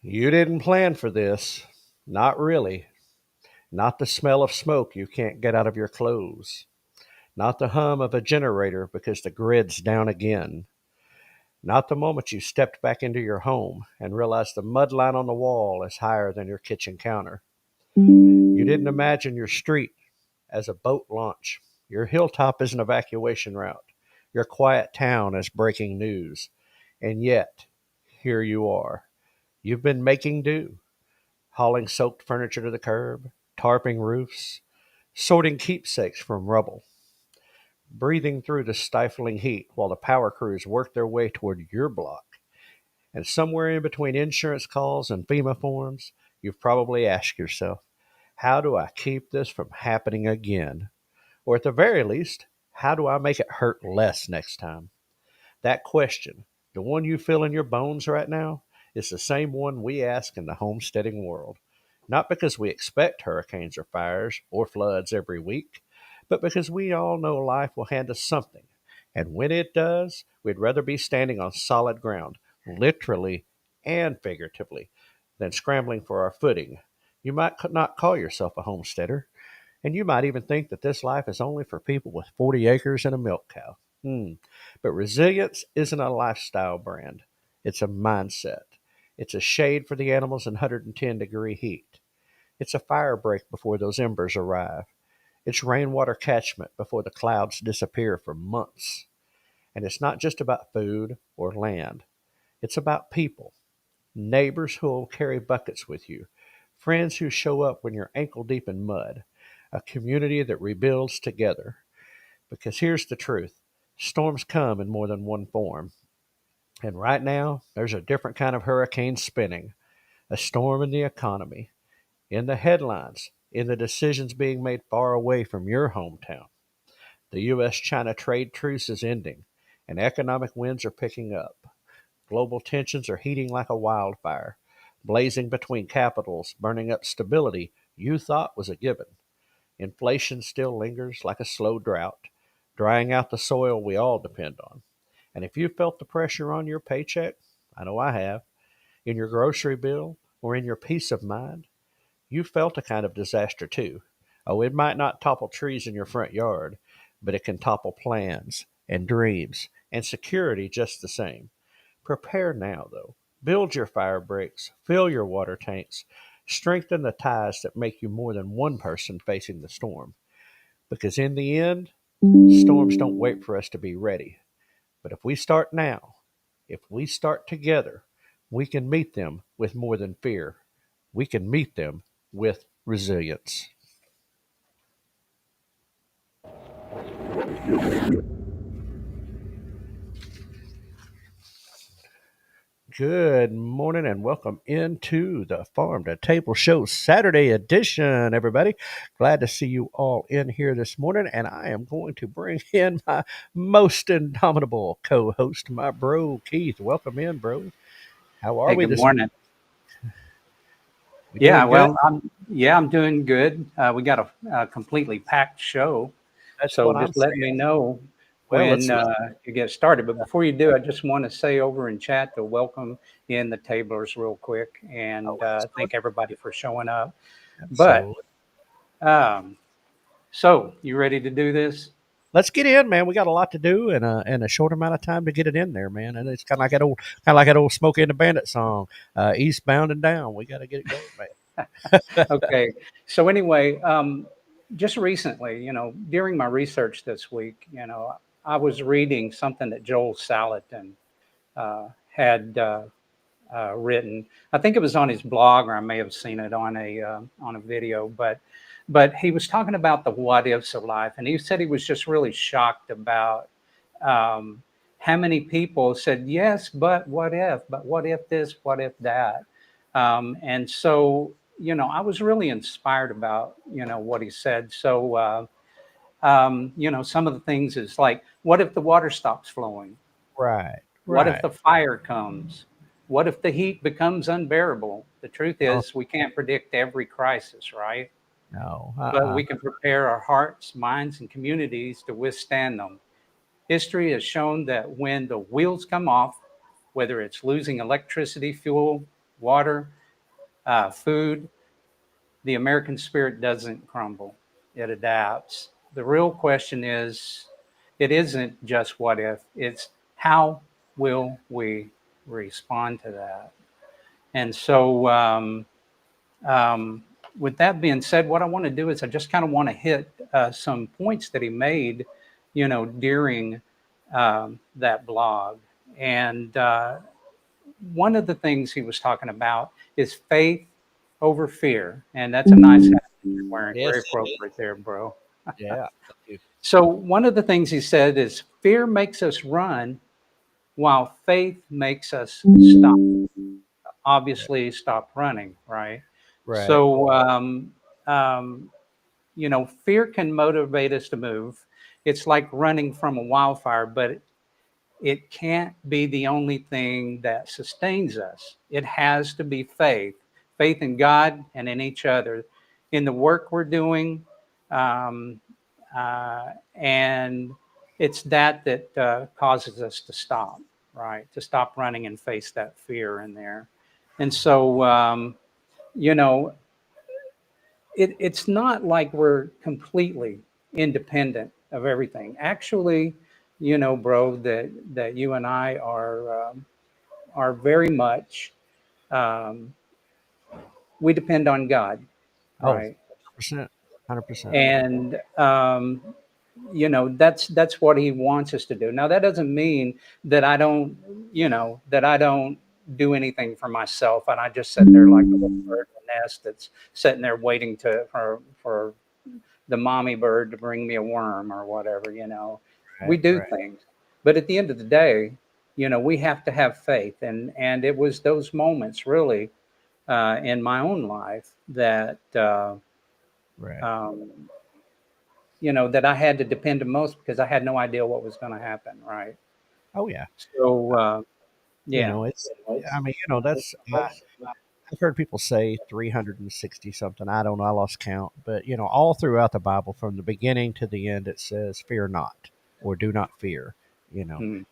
You didn't plan for this. Not really. Not the smell of smoke you can't get out of your clothes. Not the hum of a generator because the grid's down again. Not the moment you stepped back into your home and realized the mud line on the wall is higher than your kitchen counter. You didn't imagine your street as a boat launch, your hilltop as an evacuation route, your quiet town as breaking news. And yet, here you are. You've been making do, hauling soaked furniture to the curb, tarping roofs, sorting keepsakes from rubble, breathing through the stifling heat while the power crews work their way toward your block. And somewhere in between insurance calls and FEMA forms, you've probably asked yourself, how do I keep this from happening again? Or at the very least, how do I make it hurt less next time? That question, the one you feel in your bones right now, is the same one we ask in the homesteading world. Not because we expect hurricanes or fires or floods every week, but because we all know life will hand us something. And when it does, we'd rather be standing on solid ground, literally and figuratively, than scrambling for our footing. You might not call yourself a homesteader, and you might even think that this life is only for people with 40 acres and a milk cow. But resilience isn't a lifestyle brand, it's a mindset. It's a shade for the animals in 110-degree heat. It's a fire break before those embers arrive. It's rainwater catchment before the clouds disappear for months. And it's not just about food or land, it's about people. Neighbors who will carry buckets with you, friends who show up when you're ankle deep in mud, a community that rebuilds together. Because here's the truth, storms come in more than one form. And right now, there's a different kind of hurricane spinning, a storm in the economy, in the headlines, in the decisions being made far away from your hometown. The U.S. China trade truce is ending, and economic winds are picking up. Global tensions are heating like a wildfire, blazing between capitals, burning up stability you thought was a given. Inflation still lingers like a slow drought, drying out the soil we all depend on. And if you felt the pressure on your paycheck, I know I have, in your grocery bill or in your peace of mind, you felt a kind of disaster too. Oh, it might not topple trees in your front yard, but it can topple plans and dreams and security just the same. Prepare now, though. Build your fire breaks, fill your water tanks, strengthen the ties that make you more than one person facing the storm. Because in the end, storms don't wait for us to be ready. But if we start now, if we start together, we can meet them with more than fear. We can meet them with resilience. Good morning and welcome into the Farm to Table Show Saturday edition, everybody. Glad to see you all in here this morning, and I am going to bring in my most indomitable co host, my bro, Keith. Welcome in, bro. How are Hey, we good this morning? morning. We Yeah, doing good? well, I'm doing good. We got a completely packed show, That's so what I'm just let saying. me know Well, when you get started. But before you do, I just want to say over in chat to welcome in the tablers real quick and oh, thank everybody for showing up. But absolutely. um, so you ready to do this? Let's get in, man. We got a lot to do and a short amount of time to get it in there, man. And it's kind of like that old Smokey and the Bandit song, "Eastbound and Down." We got to get it going, man. Okay. So anyway, just recently, during my research this week, I was reading something that Joel Salatin had written. I think it was on his blog, or I may have seen it on a video. But he was talking about the what ifs of life, and he said he was just really shocked about um, how many people said yes, but what if? But what if this? What if that? And so I was really inspired about what he said. So some of the things is like, what if the water stops flowing? Right, What if right. the fire comes? What if the heat becomes unbearable? The truth Oh is, we can't predict every crisis, right? no, But we can prepare our hearts, minds, and communities to withstand them. History has shown that when the wheels come off, whether it's losing electricity, fuel, water, food, the American spirit doesn't crumble, it adapts. The real question is, it isn't just what if, it's how will we respond to that? And so, um, with that being said, what I want to do is I just kind of want to hit some points that he made, during that blog. And one of the things he was talking about is faith over fear. And that's a nice hat that you're wearing. Very Yes. appropriate there, bro. Yeah. Thank you. So, one of the things he said is fear makes us run while faith makes us stop. Yeah. Obviously, stop running, right? Right. So, um, fear can motivate us to move. It's like running from a wildfire, but it can't be the only thing that sustains us. It has to be faith, faith in God and in each other, in the work we're doing. Um, and it's that causes us to stop, right? To stop running and face that fear in there. And so, you know, it's not like we're completely independent of everything. Actually, bro, that you and I are very much, um, we depend on God, Oh, right? 100%. 100%. And that's what He wants us to do. Now, that doesn't mean that I don't do anything for myself, and I just sit there like a little bird in the nest that's sitting there waiting for the mommy bird to bring me a worm or whatever. We Right. do Right. things, but at the end of the day, we have to have faith, and it was those moments really in my own life that Right. um, that I had to depend on most because I had no idea what was going to happen, right? Oh, yeah. So yeah. It's, I mean, I've heard people say 360 something. I don't know. I lost count. But, all throughout the Bible, from the beginning to the end, it says, fear not or do not fear, you know. Mm.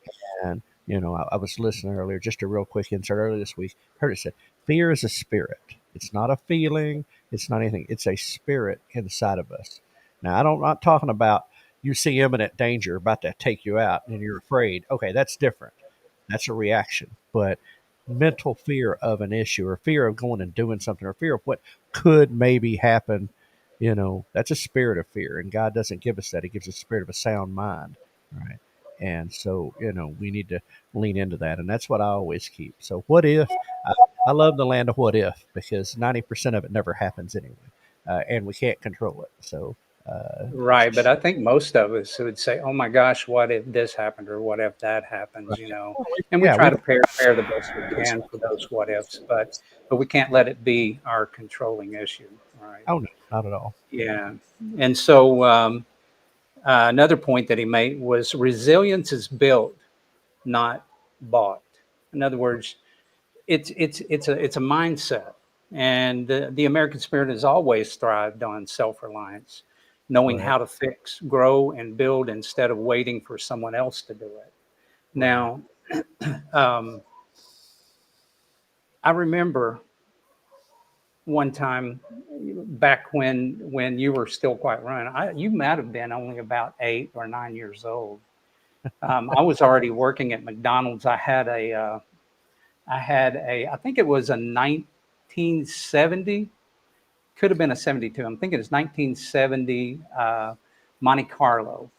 And, I was listening earlier, just a real quick insert earlier this week. Heard it said, fear is a spirit. It's not a feeling. It's not anything. It's a spirit inside of us. Now, I'm not talking about you see imminent danger about to take you out and you're afraid. Okay, that's different. That's a reaction. But mental fear of an issue or fear of going and doing something or fear of what could maybe happen, that's a spirit of fear. And God doesn't give us that. He gives us a spirit of a sound mind. Right. And so, we need to lean into that. And that's what I always keep. So, what if? I love the land of what if because 90% of it never happens anyway. And we can't control it. So, Right, but I think most of us would say, "Oh my gosh, what if this happened or what if that happens?" right. Well, And we yeah, try we've to prepare the best we can for those what ifs, but we can't let it be our controlling issue, right? oh no, not at all. Yeah, and so another point that he made was resilience is built, not bought. In other words, it's a mindset, and the American spirit has always thrived on self-reliance, knowing Right, how to fix, grow, and build instead of waiting for someone else to do it. right. Now, um, I remember one time back when you were still quite young. You might have been only about 8 or 9 years old. I was already working at McDonald's. I think it was a 1970, could have been a 72. I'm thinking it's 1970 Monte Carlo.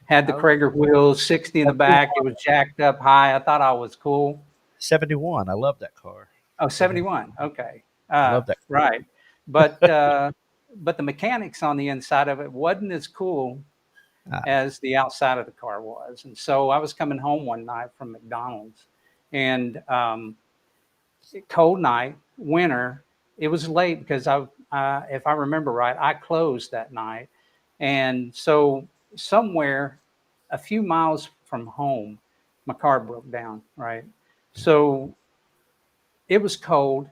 Had the Oh, Krager wheels, 60 in the back. It was jacked up high. I thought I was cool. 71. I love that car. Oh, 71. 71. Okay. I love that. Right. But the mechanics on the inside of it wasn't as cool Ah, as the outside of the car was. And so I was coming home one night from McDonald's, and cold night, winter. It was late because if I remember right, I closed that night, and so somewhere a few miles from home, my car broke down. Right, so it was cold,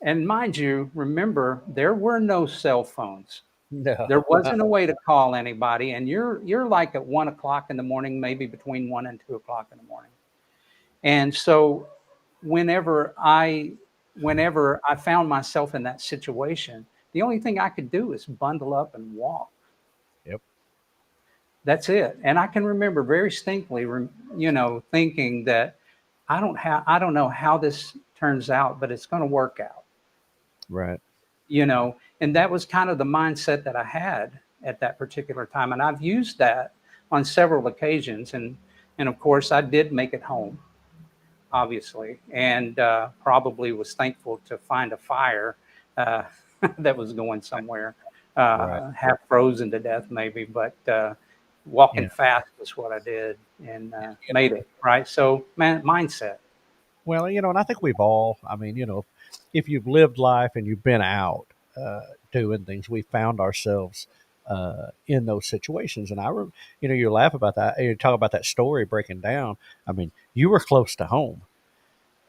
and mind you, remember there were no cell phones. no. There wasn't a way to call anybody, and you're like at 1 o'clock in the morning, maybe between 1 and 2 o'clock in the morning, and so whenever I whenever I found myself in that situation, the only thing I could do is bundle up and walk. Yep. That's it. And I can remember very distinctly, thinking that I don't know how this turns out, but it's going to work out. Right. And that was kind of the mindset that I had at that particular time, and I've used that on several occasions, and of course I did make it home, obviously, and probably was thankful to find a fire uh, that was going somewhere, Right. half frozen to death maybe, but Yeah. walking fast was what I did, and made it right. So mindset. Well, and I think we've all, I mean, if you've lived life and you've been out doing things, we found ourselves in those situations. And you laugh about that. You talk about that story breaking down. I mean, you were close to home.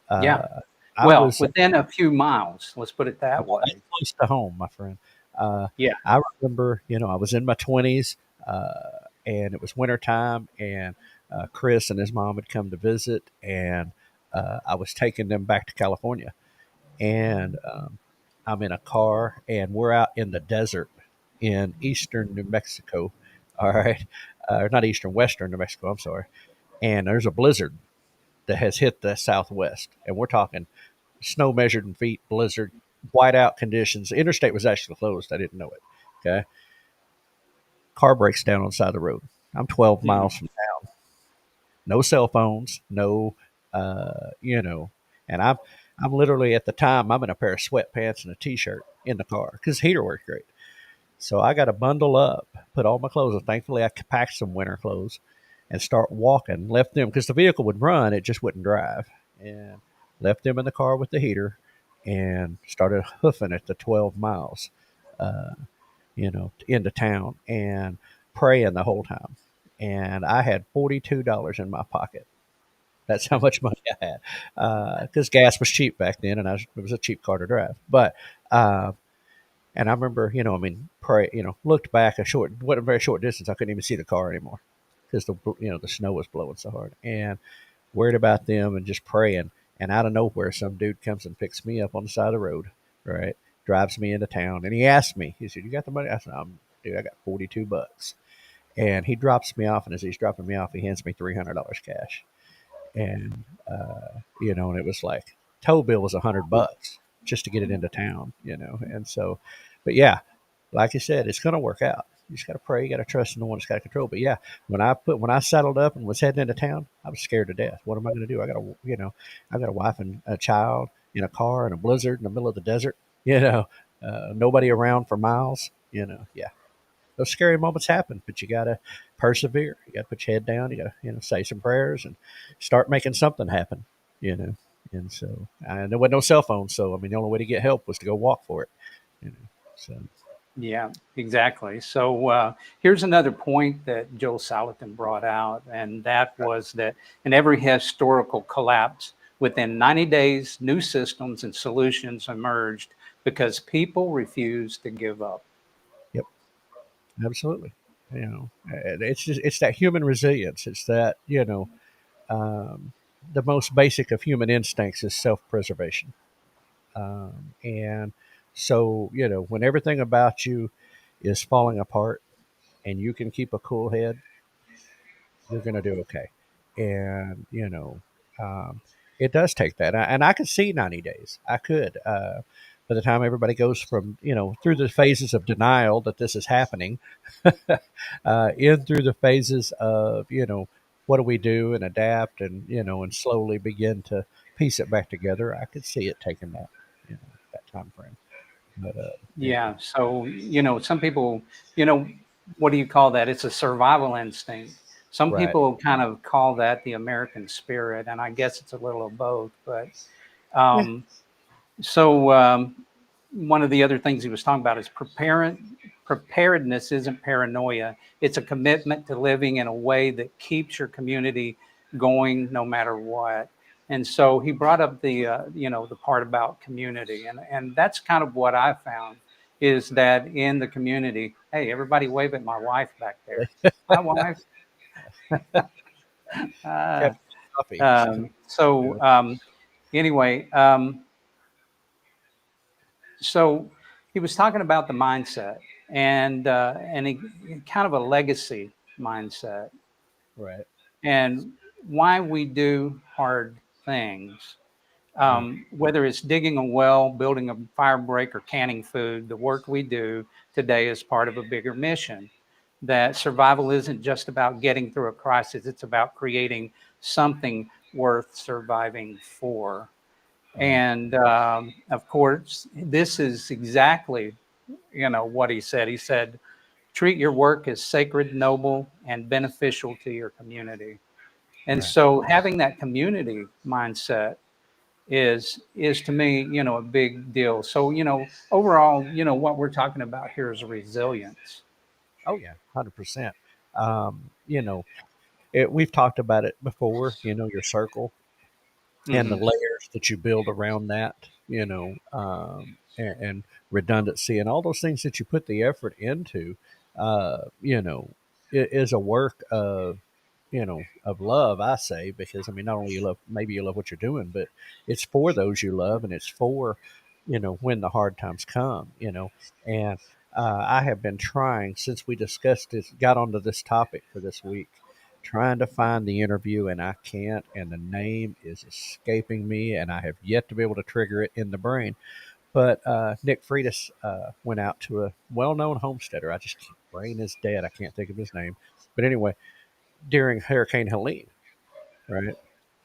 Yeah. Uh, I Well, was within a few miles, let's put it that that's way. close to home, my friend. Uh, Yeah. I remember, I was in my 20s and it was wintertime, and Chris and his mom had come to visit, and I was taking them back to California. And I'm in a car, and we're out in the desert in eastern New Mexico. All right. Not eastern, western New Mexico, I'm sorry. And there's a blizzard that has hit the southwest. And we're talking snow measured in feet, blizzard, whiteout conditions. The interstate was actually closed. I didn't know it. Okay. Car breaks down on the side of the road. I'm 12 Mm. miles from town. No cell phones, no, you know, and I'm literally at the time I'm in a pair of sweatpants and a t-shirt in the car because the heater worked great. So I got to bundle up, put all my clothes on. Thankfully, I packed some winter clothes and start walking. Left them because the vehicle would run, it just wouldn't drive, and left them in the car with the heater and started hoofing it the 12 miles, uh, into town and praying the whole time. And I had $42 in my pocket. That's how much money I had because gas was cheap back then, and it was a cheap car to drive. But uh, and I remember, I mean, pray, looked back wasn't a very short distance. I couldn't even see the car anymore because the snow was blowing so hard, and worried about them and just praying. And out of nowhere, some dude comes and picks me up on the side of the road, right? Drives me into town, and he asked me, he said, "You got the money?" I said, "Dude, I got $42." And he drops me off, and as he's dropping me off, he hands me $300 cash. And and it was like tow bill was $100 just to get it into town, and so, but yeah, like you said, it's going to work out. You just got to pray, you got to trust in the one that's got control. But yeah, when I settled up and was heading into town, I was scared to death. What am I going to do? I got a wife and a child in a car in a blizzard in the middle of the desert, nobody around for miles, yeah, those scary moments happen, but you got to persevere. You got to put your head down. You got to, say some prayers and start making something happen, you know. And so, and there was no cell phone. So, I mean, the only way to get help was to go walk for it, you know. So, Yeah, exactly. So here's another point that Joel Salatin brought out, and that was that in every historical collapse, within 90 days, new systems and solutions emerged because people refused to give up. yep, absolutely. It's that human resilience. It's that, um, the most basic of human instincts is self preservation. And so, when everything about you is falling apart and you can keep a cool head, you're going to do okay. And, um, it does take that. And I could see 90 days. I could. By the time everybody goes from, through the phases of denial that this is happening, in through the phases of, what do we do and adapt and, and slowly begin to piece it back together, I could see it taking that time frame. But, Yeah. So, some people, you know, what do you call that? It's a survival instinct. Some right. people kind of call that the American spirit, and I guess it's a little of both. But Yeah. um, So one of the other things he was talking about is preparedness isn't paranoia. It's a commitment to living in a way that keeps your community going no matter what. And so he brought up the part about community, and that's kind of what I found is that in the community, hey, everybody wave at my wife back there. Hi, wife. Uh, Captain Coffee. so anyway, So he was talking about the mindset and he, kind of a legacy mindset Right. and why we do hard things. Yeah. Whether it's digging a well, building a fire break, or canning food, the work we do today is part of a bigger mission. That survival isn't just about getting through a crisis, it's about creating something worth surviving for. Right. And of course, this is exactly, what he said. He said, treat your work as sacred, noble, and beneficial to your community. And Right. so having that community mindset is to me, a big deal. So, overall, what we're talking about here is resilience. Oh yeah, 100%. You know, we've talked about it before. Your circle and the Hmm. layers that you build around that. And redundancy and all those things that you put the effort into. It is a work of love, I say, because I mean, not only you love, maybe you love what you're doing, but it's for those you love, and it's for, when the hard times come, and I have been trying since we discussed this, got onto this topic for this week, trying to find the interview, and I can't, and the name is escaping me, and I have yet to be able to trigger it in the brain. But Nick Freitas went out to a well-known homesteader. I just brain is dead. I can't think of his name, but anyway, during Hurricane Helene, right?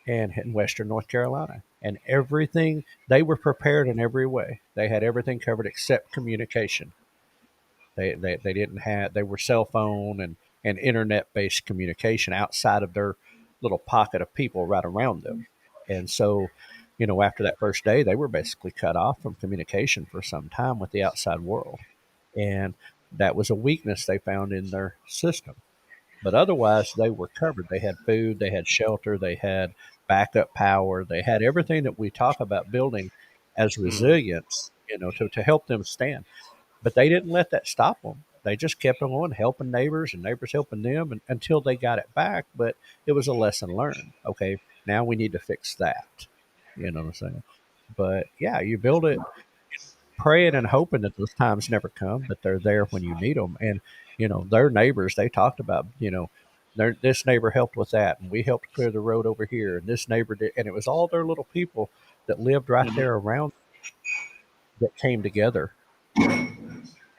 And in Western North Carolina. And everything, they were prepared in every way. They had everything covered except communication. They didn't have, they were cell phone and internet based communication outside of their little pocket of people right around them. And so, after that first day, they were basically cut off from communication for some time with the outside world. And that was a weakness they found in their system. But otherwise, they were covered. They had food, they had shelter, they had backup power, they had everything that we talk about building as Hmm. resilience, to help them stand. But they didn't let that stop them. They just kept on helping neighbors and neighbors helping them until they got it back. But it was a lesson learned. Okay, now we need to fix that. You know what I'm saying? But yeah, you build it praying and hoping that those times never come, but they're there when you need them. And their neighbors, they talked about, this neighbor helped with that, and we helped clear the road over here, and this neighbor did, and it was all their little people that lived right Hmm. there around that came together and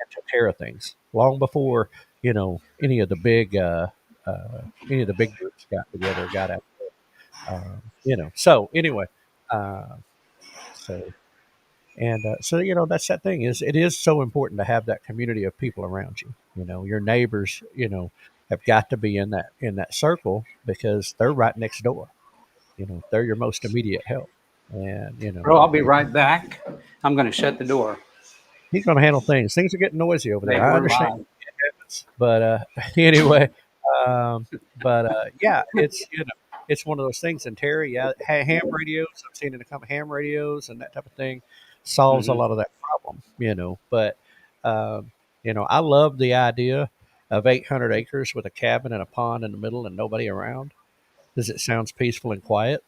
took care of things long before any of the big any of the big groups got together, got out. So anyway, uh, so so that's that thing is it is so important to have that community of people around you. Your neighbors, have got to be in that circle because they're right next door. They're your most immediate help, and Bro, I'll be right back. I'm going to shut the door. he's going to handle things. Things are getting noisy over They there. I were understand, live. but anyway, um, but yeah, it's one of those things. And Terry, yeah, ham radios. I've seen it come ham radios and that type of thing solves a Hmm. lot of that problem. But I love the idea of 800 acres with a cabin and a pond in the middle and nobody around because it sounds peaceful and quiet,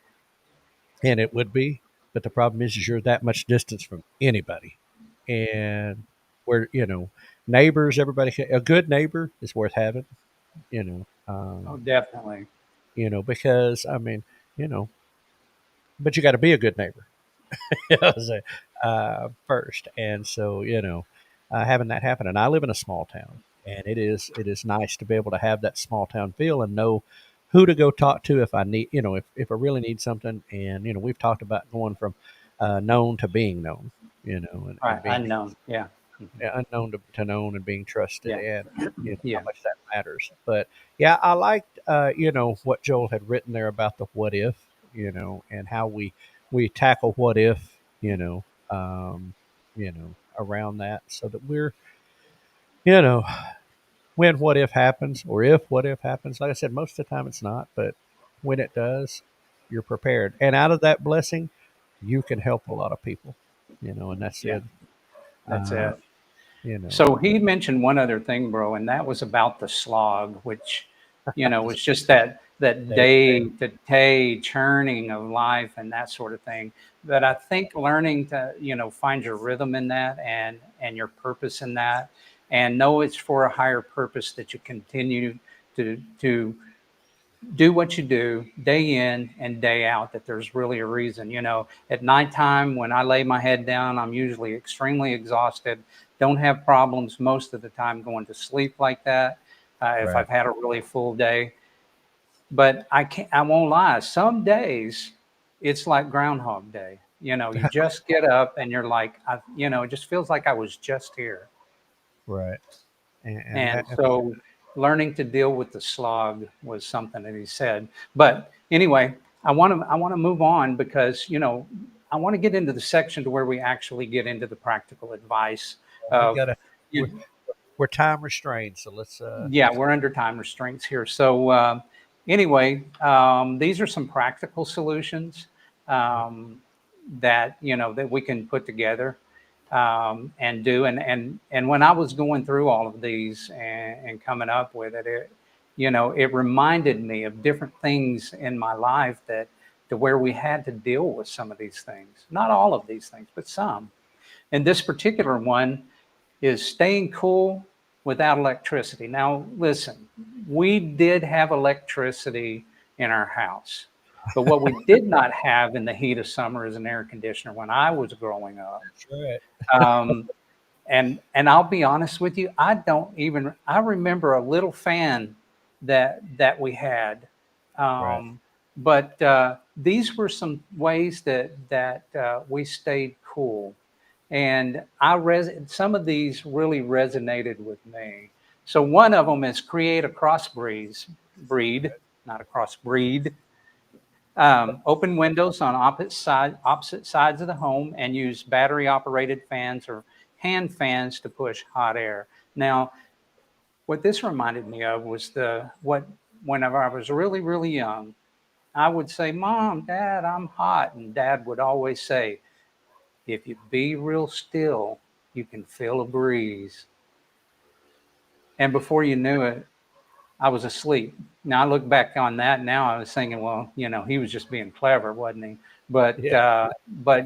and it would be. But the problem is you're that much distance from anybody, and where neighbors, everybody, a good neighbor is worth having. You know, Oh, um, definitely. because I mean, you know, but you got to be a good neighbor. So, first, and so having that happen. And I live in a small town, and it is nice to be able to have that small town feel and know who to go talk to if I need, if I really need something. And we've talked about going from known to being known, All and right. being Unknown. Yeah. Hmm. unknown to known and being trusted, Yeah. and how Yeah. much that matters. But yeah, I liked what Joel had written there about the what if, and how we tackle what if, around that, so that we're you know when what if happens, or if what if happens. Like I said, most of the time it's not, but when it does, you're prepared, and out of that blessing, you can help a lot of people. And that's Yeah. it. That's Uh, it. So he mentioned one other thing, bro, and that was about the slog, which It's just that Day to day. day to day churning of life and that sort of thing. But I think learning to, find your rhythm in that and your purpose in that, and know it's for a higher purpose, that you continue to do what you do day in and day out, that there's really a reason. At nighttime, when I lay my head down, I'm usually extremely exhausted, don't have problems most of the time going to sleep like that, if Right. I've had a really full day. But I won't lie, some days it's like Groundhog Day. You just get up and you're like, it just feels like I was just here. Right. And And that, so learning to deal with the slog was something that he said. But anyway, I want to move on, because I want to get into the section to where we actually get into the practical advice we of, gotta we're, you we're time restrained, so yeah, let's we're under time restraints here. So anyway, these are some practical solutions, yep. um, that that we can put together, and do. And when I was going through all of these and coming up with it, it reminded me of different things in my life, that to where we had to deal with some of these things, not all of these things, but some. And this particular one is staying cool without electricity. Now, listen, we did have electricity in our house, but what we did not have in the heat of summer is an air conditioner when I was growing up. That's right. Um, and I'll be honest with you, I remember a little fan that we had, Right. um, but these were some ways that we stayed cool, and some of these really resonated with me. So one of them is create a breed, not a crossbreed. Open windows on opposite sides of the home, and use battery operated fans or hand fans to push hot air. Now, what this reminded me of was whenever I was really, really young, I would say, "Mom, Dad, I'm hot." And Dad would always say, "If you be real still, you can feel a breeze." And before you knew it, I was asleep. Now I look back on that now, I was thinking, well, he was just being clever, wasn't he? But Yeah.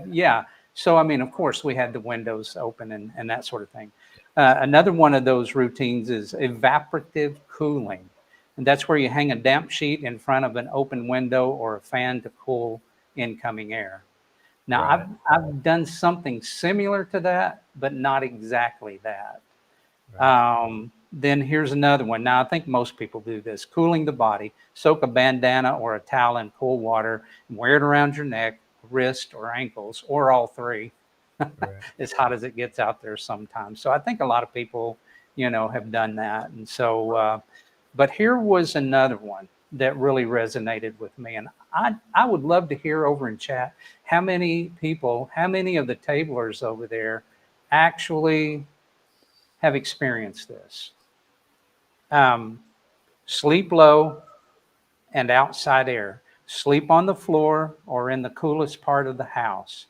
yeah. So I mean, of course, we had the windows open and that sort of thing. Another one of those routines is evaporative cooling, and that's where you hang a damp sheet in front of an open window or a fan to cool incoming air. Now Right. I've done something similar to that, but not exactly that. Right. Then here's another one. Now, I think most people do this. Cooling the body. Soak a bandana or a towel in cool water and wear it around your neck, wrist, or ankles, or all three, Right. as hot as it gets out there sometimes. So I think a lot of people, have done that. And so, but here was another one that really resonated with me. And I would love to hear over in chat how many of the tablers over there actually have experienced this. Um, Sleep low and outside air. Sleep on the floor or in the coolest part of the house.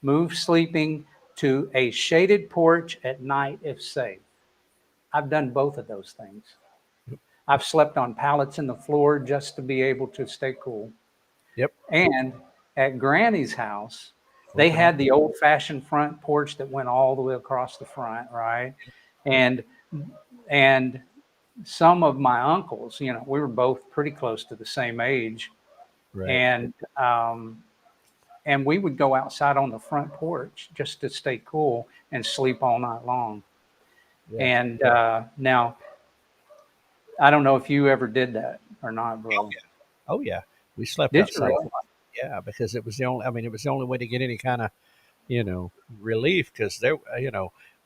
Move sleeping to a shaded porch at night if safe. I've done both of those things. Yep. I've slept on pallets in the floor just to be able to stay cool. Yep. And at Granny's house, they Open up. had the old fashioned front porch that went all the way across the front, right? And and some of my uncles, we were both pretty close to the same age, Right. and we would go outside on the front porch just to stay cool and sleep all night long. Yeah. And now, I don't know if you ever did that or not, Oh bro. yeah. Oh yeah. We slept Did you outside a really? lot. Yeah, because it was the only. I mean, it was the only way to get any kind of relief because there,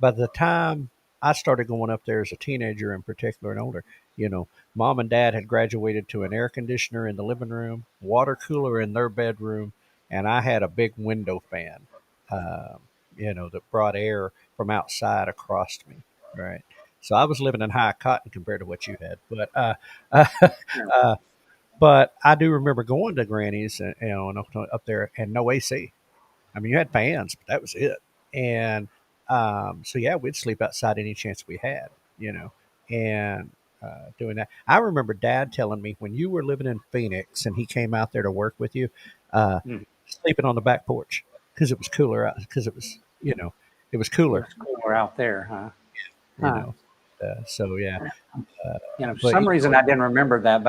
by the time I started going up there as a teenager in particular and older, mom and dad had graduated to an air conditioner in the living room, water cooler in their bedroom, and I had a big window fan, um, that brought air from outside across me. Right. So I was living in high cotton compared to what you had, but Yeah. uh, but I do remember going to Granny's, and up there, and no AC. I mean, you had fans, but that was it. And so, yeah, we'd sleep outside any chance we had, and doing that. I remember Dad telling me when you were living in Phoenix and he came out there to work with you, uh, Mm. sleeping on the back porch because it was cooler out. Because it was, it was It cooler. was cooler out there, huh? You Huh. know, so yeah. Uh, For but some reason I didn't remember that,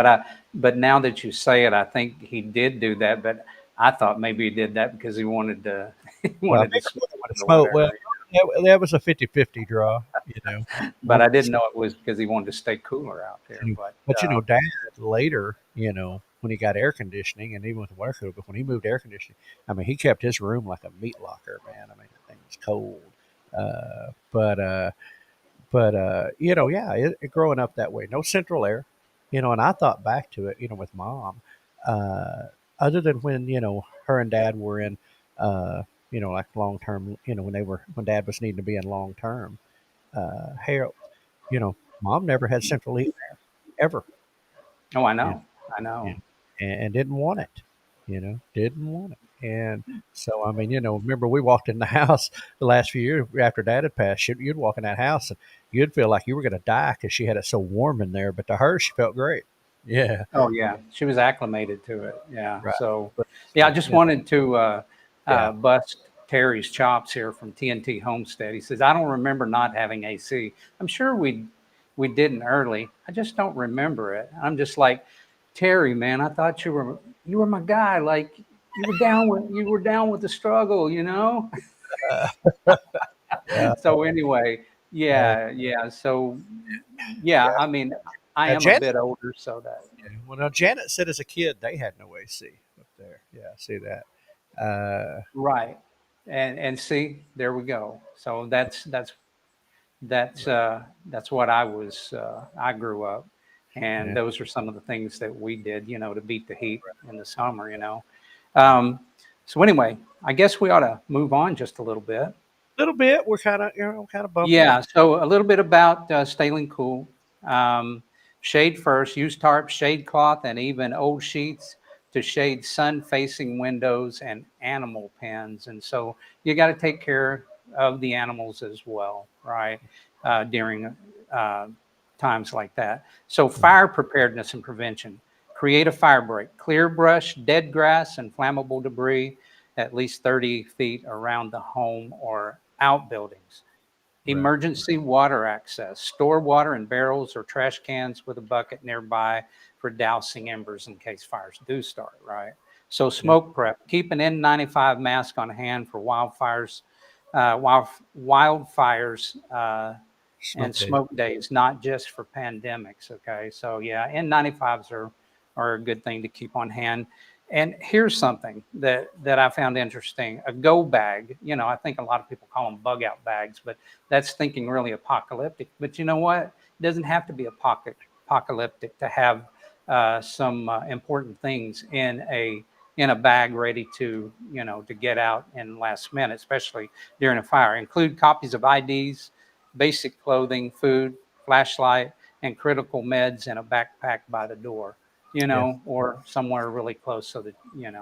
but now that you say it, I think he did do that. But I thought maybe he did that because he wanted to he well, I wanted to think I smoke wouldn't want to or smoke. Well, whatever. that was a 50-50 draw. But Wanted I to didn't know it was because he wanted to stay cooler out there. But But Dad later, when he got air conditioning, and even with the water cooler, but when he moved air conditioning, I mean, he kept his room like a meat locker, man. I mean, the thing was cold. Uh, but uh, yeah, growing up that way, no central air, and I thought back to it, with Mom, uh, other than when her and Dad were in, like long term, when Dad was needing to be in long term, Harold, Mom never had central heat ever. oh, I you know, know, I you know. know, and didn't want it, didn't want it. And so, I mean, remember we walked in the house the last few years after Dad had passed. You'd walk in that house and you'd feel like you were going to die because she had it so warm in there. But to her, she felt great. Yeah, Oh yeah, she was acclimated to it. Yeah. right. So, But yeah, I just yeah, wanted to yeah. bust Terry's chops here from TNT Homestead. He says, "I don't remember not having AC. I'm sure we didn't early. I just don't remember it." I'm just like, Terry, man, I thought you were my guy. Like you were down with the struggle, you know. yeah. So anyway, Uh, yeah, yeah. So yeah, yeah. I mean, I Now am a Janet, bit older, so that. well, now Janet said as a kid they had no AC up there. Yeah, I see that. Right. And see, there we go. So Right. that's what I grew up, and Yeah. those are some of the things that we did, to beat the heat in the summer. Yeah. Um, so anyway, I guess we ought to move on just a little bit. Little bit. We're kind of bumping it. Yeah, so a little bit about staying cool. Um, Shade first, use tarp, shade cloth, and even old sheets to shade sun facing windows and animal pens. And so you got to take care of the animals as well, right? During uh, times like that. So, Mhm. fire preparedness and prevention. Create a fire break, clear brush, dead grass, and flammable debris at least 30 feet around the home or outbuildings. Right. Emergency water access. Store water in barrels or trash cans with a bucket nearby for dousing embers in case fires do start, right? So Yeah. smoke prep. Keep an N95 mask on hand for wildfires, wildfires and Smoke days. smoke days, not just for pandemics. Okay, so yeah, N95s are a good thing to keep on hand. And here's something that I found interesting: a go bag. I think a lot of people call them bug out bags, but that's thinking really apocalyptic. But you know what? It doesn't have to be apocalyptic to have some important things in a bag ready to get out in last minute, especially during a fire. Include copies of IDs, basic clothing, food, flashlight, and critical meds in a backpack by the door, Yeah. or somewhere really close so that you can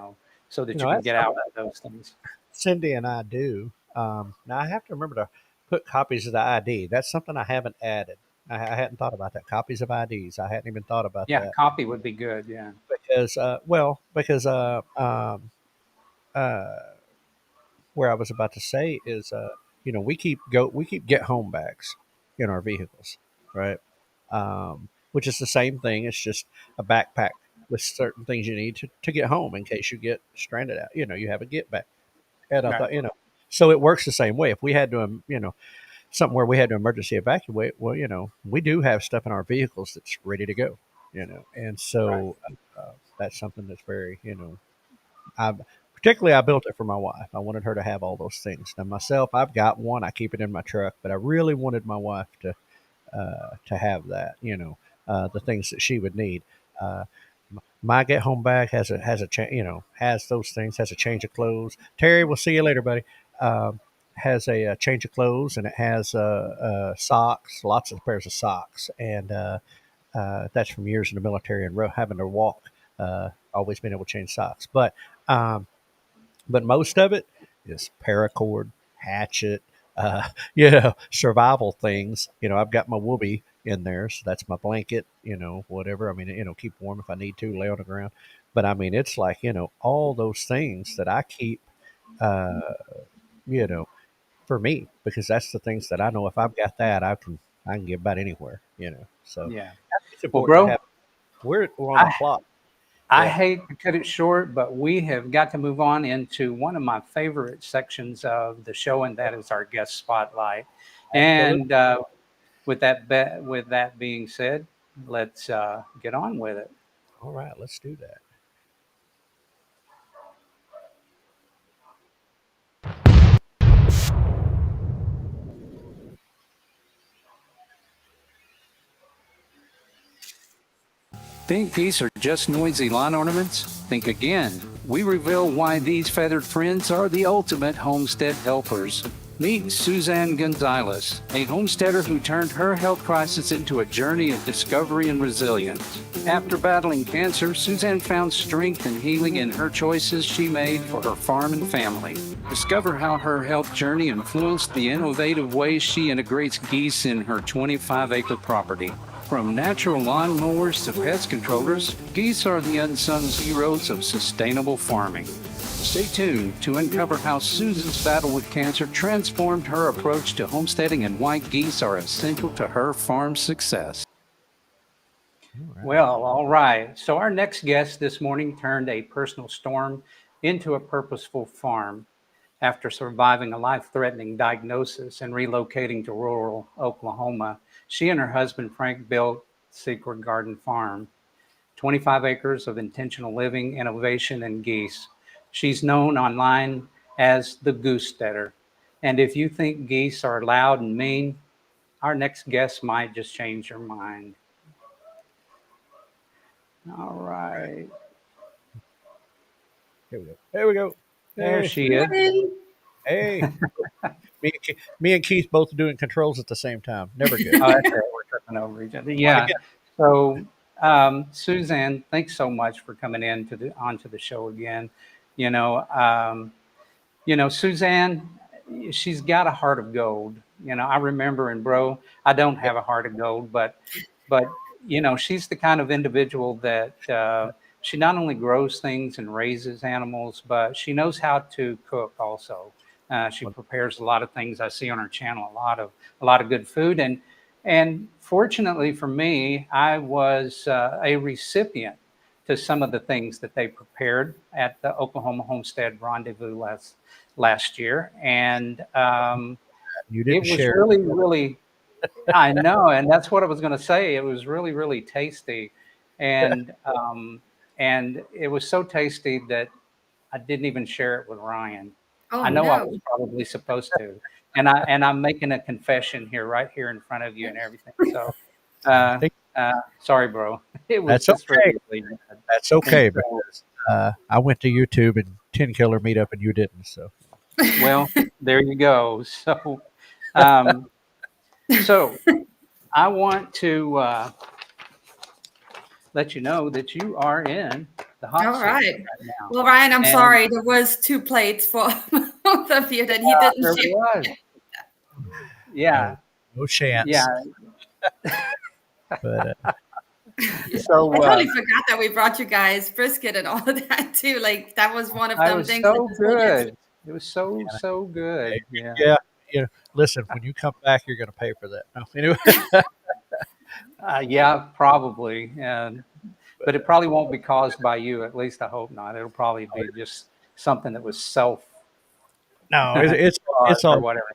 That's get out something of those things. Cindy and I do. Now I have to remember to put copies of the ID. That's something I haven't added. I hadn't thought about that. Copies of IDs. I hadn't even thought about Yeah, that copy would be good. Yeah. because uh, where I was about to say is, we keep get home bags in our vehicles, right? Which is the same thing. It's just a backpack with certain things you need to get home in case you get stranded out. You have a get back. And I Right. thought, so it works the same way. If we had to, something where we had to emergency evacuate, well, we do have stuff in our vehicles that's ready to go, and Right. so that's something that's very, I particularly I built it for my wife. I wanted her to have all those things. Now myself, I've got one. I keep it in my truck, but I really wanted my wife to have that. The things that she would need. Uh, my get home bag has those things. Has a change of clothes. Terry, we'll see you later, buddy. Has a change of clothes and it has socks, lots of pairs of socks, and that's from years in the military and having to walk. Always been able to change socks, um, but most of it is paracord, hatchet, survival things. I've got my whoopee. in there. So that's my blanket, whatever. I mean, keep warm if I need to, lay on the ground. But I mean, it's like, all those things that I keep, uh, you know, for me, because that's the things that I know if I've got that, I can get about anywhere. So Yeah. it's Well, important to bro, have. We're on the I clock. I Yeah. hate to cut it short, but we have got to move on into one of my favorite sections of the show, and that is our guest spotlight. Absolutely. And with that being said, let's get on with it. All right, let's do that. Think these are just noisy lawn ornaments? Think again. We reveal why these feathered friends are the ultimate homestead helpers. Meet Suzanne Gonzalez, a homesteader who turned her health crisis into a journey of discovery and resilience. After battling cancer, Suzanne found strength and healing in her choices she made for her farm and family. Discover how her health journey influenced the innovative ways she integrates geese in her 25-acre property. From natural lawn mowers to pest controllers, geese are the unsung heroes of sustainable farming. Stay tuned to uncover how Susan's battle with cancer transformed her approach to homesteading and why geese are essential to her farm's success. All right. Well, all right. So, our next guest this morning turned a personal storm into a purposeful farm. After surviving a life threatening diagnosis and relocating to rural Oklahoma, she and her husband Frank built Secret Garden Farm, 25 acres of intentional living, innovation, and geese. She's known online as the Goose Steader. And if you think geese are loud and mean, our next guest might just change your mind. All right. Here we go. There we go. There Hey, she is. Morning. hey. Me and Keith both doing controls at the same time. Never good. Oh, that's right. We're tripping over each other. Try it Yeah. again. So, Suzanne, thanks so much for coming in onto the show again. You know, um, Suzanne, she's got a heart of gold. I remember, and bro, I don't have a heart of gold, but she's the kind of individual that she not only grows things and raises animals, but she knows how to cook also. She Well, prepares a lot of things. I see on her channel a lot of good food, and fortunately for me, I was a recipient to some of the things that they prepared at the Oklahoma Homestead Rendezvous last year, and you it didn't was share. really, really. I know, and that's what I was going to say. It was really, really tasty, and it was so tasty that I didn't even share it with Ryan. Oh I know I was no. probably supposed to, and I'm making a confession here, right here in front of you, and everything. So, I uh, think sorry, bro. It was that's just okay. really, really good. That's And okay so, because I went to YouTube and 10 Killer Meetup and you didn't. So well, there you go. Um, so I want to let you know that you are in the hot All seat right. right now, Well, Ryan, I'm and sorry. There was two plates for both of you that he didn't there share. was, no, yeah, no yeah. chance. But yeah, So I totally forgot that we brought you guys brisket and all of that too. Like that was one of I them was things that so just made it. good. It was so good. Yeah. yeah. Listen, when you come back, you're going to pay for that. No, anyway, Yeah, probably. And but it probably won't be caused by you. At least I hope not. It'll probably be just something that was self no, it's caused or all whatever.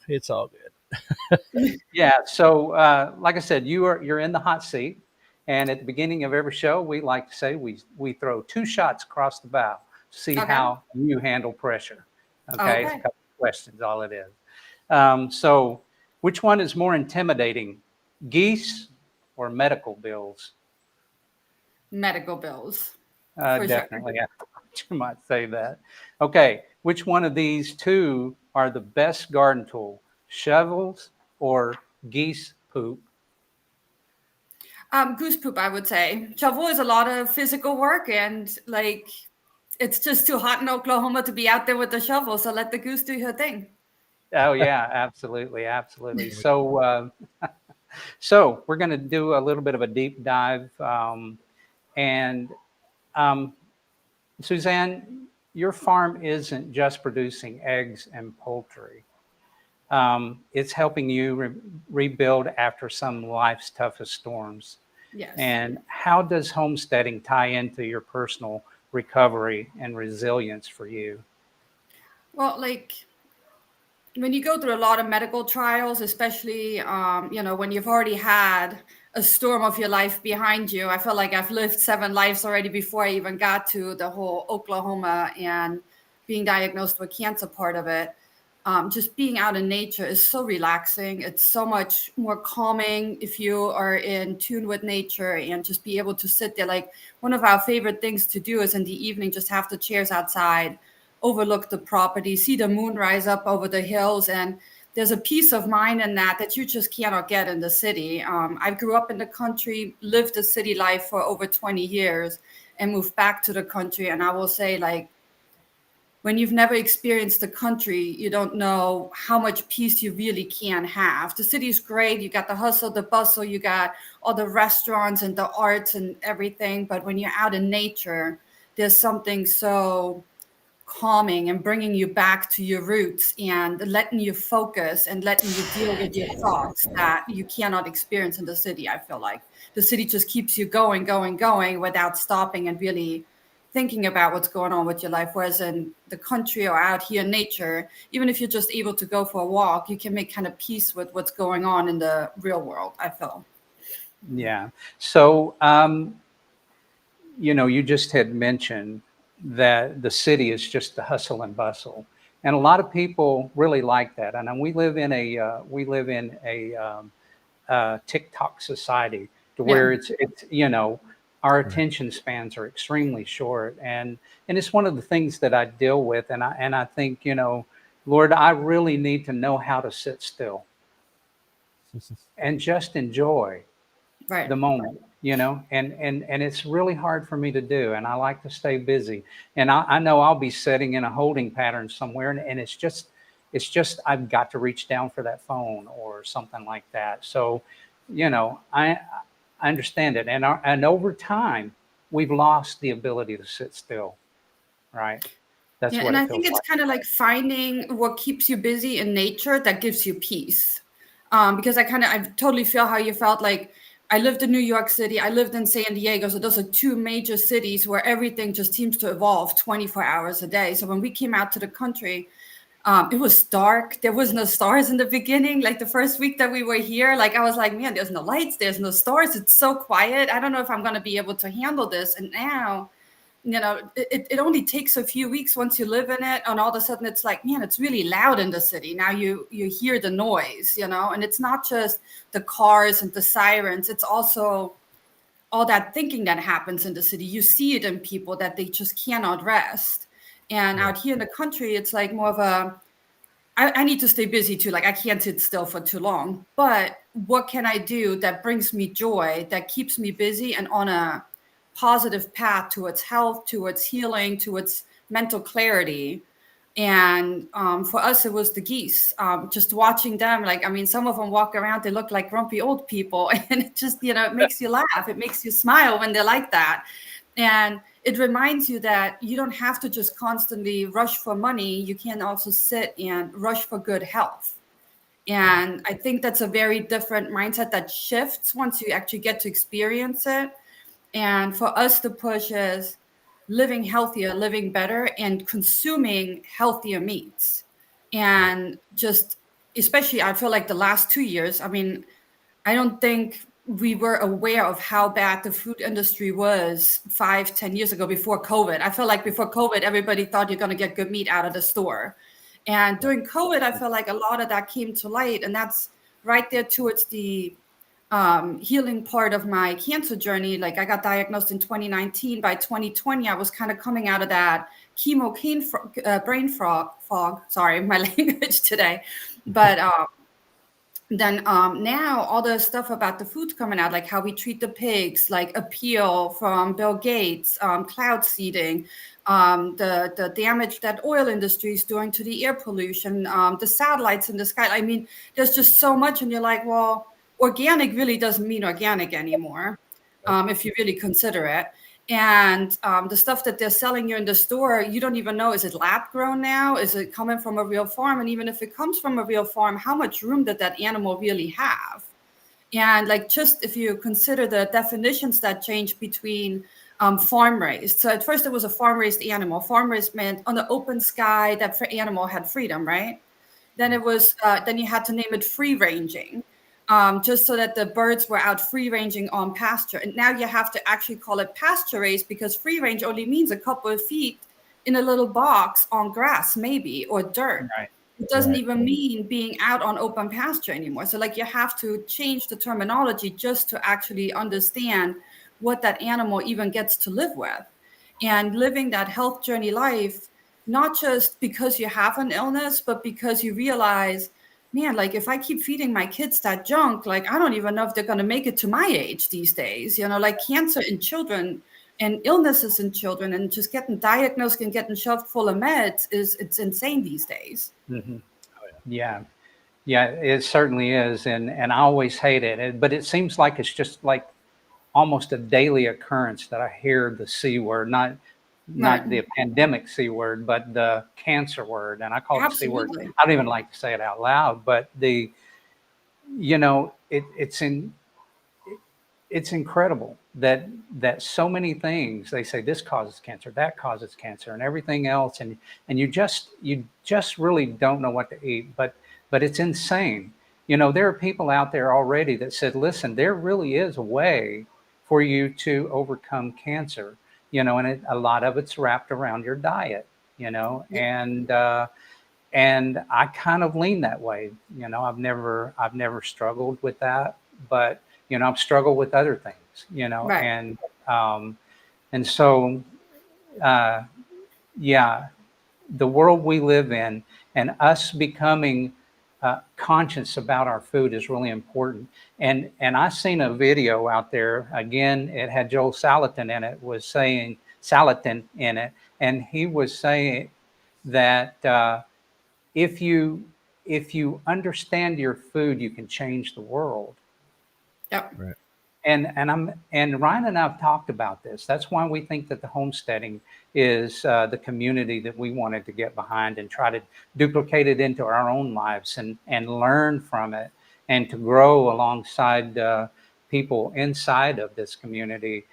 it's all good. Yeah. So, like I said, you're in the hot seat, and at the beginning of every show, we like to say we throw two shots across the bow to see Okay. how you handle pressure. Okay, it's a Okay. couple of questions, all it is. So, which one is more intimidating, geese or medical bills? Medical bills for sure. Definitely, I thought you might say that. Okay, which one of these two are the best garden tool, shovels or geese poop? Goose poop, I would say. Shovel is a lot of physical work, and like it's just too hot in Oklahoma to be out there with the shovel. So let the goose do her thing. Oh yeah, absolutely, absolutely. So So we're going to do a little bit of a deep dive. And um, Suzanne, your farm isn't just producing eggs and poultry. It's helping you rebuild after some life's toughest storms. Yes. And how does homesteading tie into your personal recovery and resilience for you? Well, like when you go through a lot of medical trials, especially when you've already had a storm of your life behind you. I feel like I've lived 7 lives already before I even got to the whole Oklahoma and being diagnosed with cancer part of it. Just being out in nature is so relaxing. It's so much more calming if you are in tune with nature and just be able to sit there. Like one of our favorite things to do is in the evening, just have the chairs outside, overlook the property, see the moon rise up over the hills. And there's a peace of mind in that you just cannot get in the city. I grew up in the country, lived the city life for over 20 years and moved back to the country. And I will say, like, when you've never experienced the country, you don't know how much peace you really can have. The city's great. You got the hustle, the bustle, you got all the restaurants and the arts and everything. But when you're out in nature, there's something so calming and bringing you back to your roots and letting you focus and letting you deal with your thoughts that you cannot experience in the city. I feel like the city just keeps you going, going, going without stopping and really thinking about what's going on with your life. Whereas in the country or out here in nature, even if you're just able to go for a walk, you can make kind of peace with what's going on in the real world, I feel. Yeah. So, you just had mentioned that the city is just the hustle and bustle, and a lot of people really like that. And we live in a TikTok society to Yeah. where it's our Right. attention spans are extremely short, and it's one of the things that I deal with, and I think Lord, I really need to know how to sit still and just enjoy Right. the moment, and it's really hard for me to do. And I like to stay busy. And I know I'll be sitting in a holding pattern somewhere, and it's just I've got to reach down for that phone or something like that. So, I understand it. And over time, we've lost the ability to sit still, right? That's Yeah, what and it I think feels it's like. kind of like finding what keeps you busy in nature that gives you peace. Because I totally feel how you felt. Like I lived in New York City, I lived in San Diego, so those are two major cities where everything just seems to evolve 24 hours a day. So when we came out to the country, it was dark. There was no stars in the beginning. Like the first week that we were here, like I was like, man, there's no lights, there's no stars. It's so quiet. I don't know if I'm going to be able to handle this. And now it only takes a few weeks once you live in it, and all of a sudden it's like, man, it's really loud in the city. Now you hear the noise, and it's not just the cars and the sirens, it's also all that thinking that happens in the city. You see it in people that they just cannot rest. And Yeah. out here in the country, it's like more of I need to stay busy too. Like I can't sit still for too long. But what can I do that brings me joy, that keeps me busy and on a positive path towards health, towards healing, towards mental clarity? And for us, it was the geese. Just watching them, like I mean, some of them walk around, they look like grumpy old people, and it just it makes you laugh, it makes you smile when they're like that. And it reminds you that you don't have to just constantly rush for money. You can also sit and rush for good health. And I think that's a very different mindset that shifts once you actually get to experience it. And for us, the push is living healthier, living better, and consuming healthier meats. Right. And just, especially, I feel like the last 2 years, I mean, I don't think we were aware of how bad the food industry was 5, 10 years ago before COVID. I feel like before COVID, everybody thought you're going to get good meat out of the store. And Right. during COVID, I feel like a lot of that came to light. And that's right there towards the healing part of my cancer journey. Like I got diagnosed in 2019. By 2020, I was kind of coming out of that chemo brain fog. Sorry, my language today. But then now all the stuff about the food coming out, like how we treat the pigs, like appeal from Bill Gates, cloud seeding, the damage that oil industry is doing to the air pollution, the satellites in the sky. I mean, there's just so much, and you're like, well, organic really doesn't mean organic anymore, if you really consider it. And the stuff that they're selling you in the store, you don't even know, is it lab grown now? Is it coming from a real farm? And even if it comes from a real farm, how much room did that animal really have? And like, just if you consider the definitions that change between farm raised. So at first it was a farm raised animal. Farm raised meant on the open sky, that animal had freedom, right? Then it was, then you had to name it free ranging, just so that the birds were out free ranging on pasture. And now you have to actually call it pasture raised, because free range only means a couple of feet in a little box on grass, maybe, or dirt. Right. It doesn't Right. even mean being out on open pasture anymore. So like, you have to change the terminology just to actually understand what that animal even gets to live with. And living that health journey life, not just because you have an illness, but because you realize, man, like, if I keep feeding my kids that junk, like, I don't even know if they're going to make it to my age these days. Like cancer in children and illnesses in children, and just getting diagnosed and getting shoved full of meds, it's insane these days. Hmm. Yeah. Yeah, it certainly is. And I always hate it. But it seems like it's just like almost a daily occurrence that I hear the C word, not Right. the pandemic C word, but the cancer word. And I call it the C word. Absolutely. I don't even like to say it out loud, but it's incredible that so many things, they say this causes cancer, that causes cancer, and everything else, and you just really don't know what to eat. But it's insane. There are people out there already that said, listen, there really is a way for you to overcome cancer. A lot of it's wrapped around your diet. Yep. And I kind of lean that way. I've never struggled with that, but I've struggled with other things. Right. And so uh, yeah, the world we live in and us becoming conscious about our food is really important. And I seen a video out there. Again, it had Joel Salatin in it. Was saying Salatin in it, and he was saying that if you understand your food, you can change the world. Yep. Right. And Ryan and I have talked about this. That's why we think that the homesteading is the community that we wanted to get behind and try to duplicate it into our own lives and learn from it, and to grow alongside people inside of this community.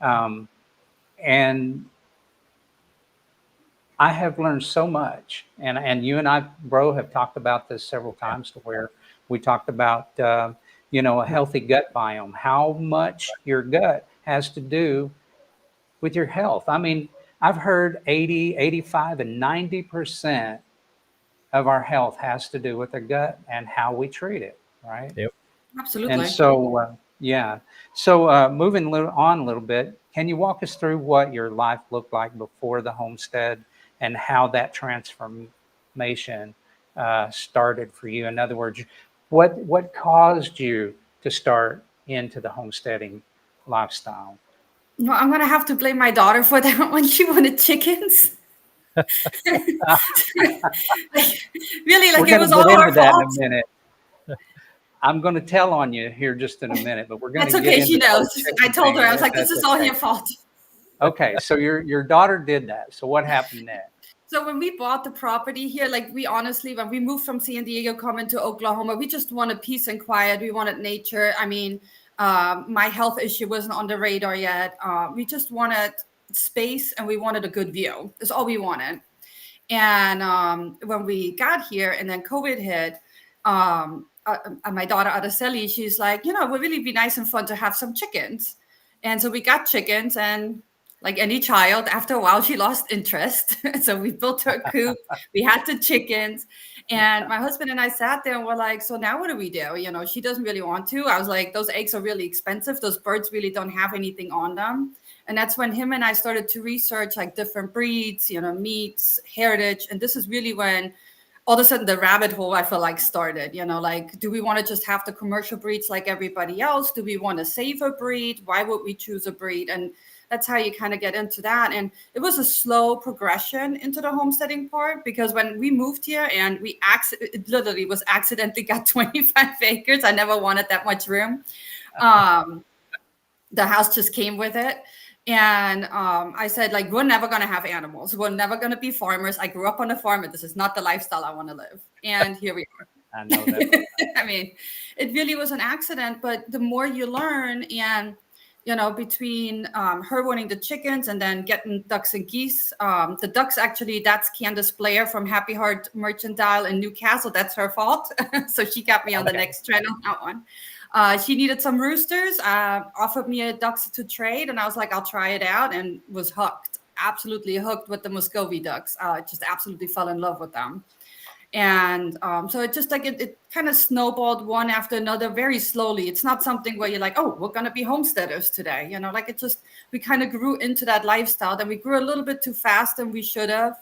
Um, and I have learned so much, and you and I, bro, have talked about this several Yeah. times, to where we talked about a healthy gut biome, how much your gut has to do with your health. I mean, I've heard 80, 85, and 90% of our health has to do with the gut and how we treat it, right? Yep. And Absolutely. so, yeah. So, moving on a little bit, can you walk us through what your life looked like before the homestead and how that transformation started for you? In other words, what caused you to start into the homesteading lifestyle? No, I'm gonna have to blame my daughter for that one. She wanted chickens. Like, really, We're like, it going to was get all into her that in a fault. minute. I'm going to tell on you here just in a minute, but we're going to That's get okay. She into the knows. whole I chicken told her, thing, I was if like, this that's is all okay. your fault. Okay, so your daughter did that. So what happened next? So when we bought the property here, like, we honestly, when we moved from San Diego coming to Oklahoma, we just wanted peace and quiet. We wanted nature. I mean, my health issue wasn't on the radar yet. We just wanted space, and we wanted a good view. That's all we wanted. And when we got here and then COVID hit, my daughter Araceli, she's like, it would really be nice and fun to have some chickens. And so we got chickens, and like any child, after a while, she lost interest. So we built her a coop. We had the chickens. And my husband and I sat there and we're like, so now what do we do? She doesn't really want to. I was like, those eggs are really expensive. Those birds really don't have anything on them. And that's when him and I started to research like different breeds, meats, heritage. And this is really when all of a sudden the rabbit hole, I feel like, started. Like, do we want to just have the commercial breeds like everybody else? Do we want to save a breed? Why would we choose a breed? And that's how you kind of get into that. And it was a slow progression into the homesteading part, because when we moved here and it literally was accidentally got 25 acres. I never wanted that much room. The house just came with it. And I said, like, we're never going to have animals. We're never going to be farmers. I grew up on a farm, and this is not the lifestyle I want to live. And here we are. I know that. I mean, it really was an accident, but the more you learn, and between her wanting the chickens and then getting ducks and geese, the ducks, actually, that's Candace Blair from Happy Heart Mercantile in Newcastle. That's her fault. So she got me on the next trend on that one. She needed some roosters, offered me a ducks to trade, and I was like, I'll try it out, and was hooked, absolutely hooked with the Muscovy ducks. Just absolutely fell in love with them. And so it just it kind of snowballed one after another very slowly. It's not something where you're like, oh, we're going to be homesteaders today. We kind of grew into that lifestyle. Then we grew a little bit too fast than we should have.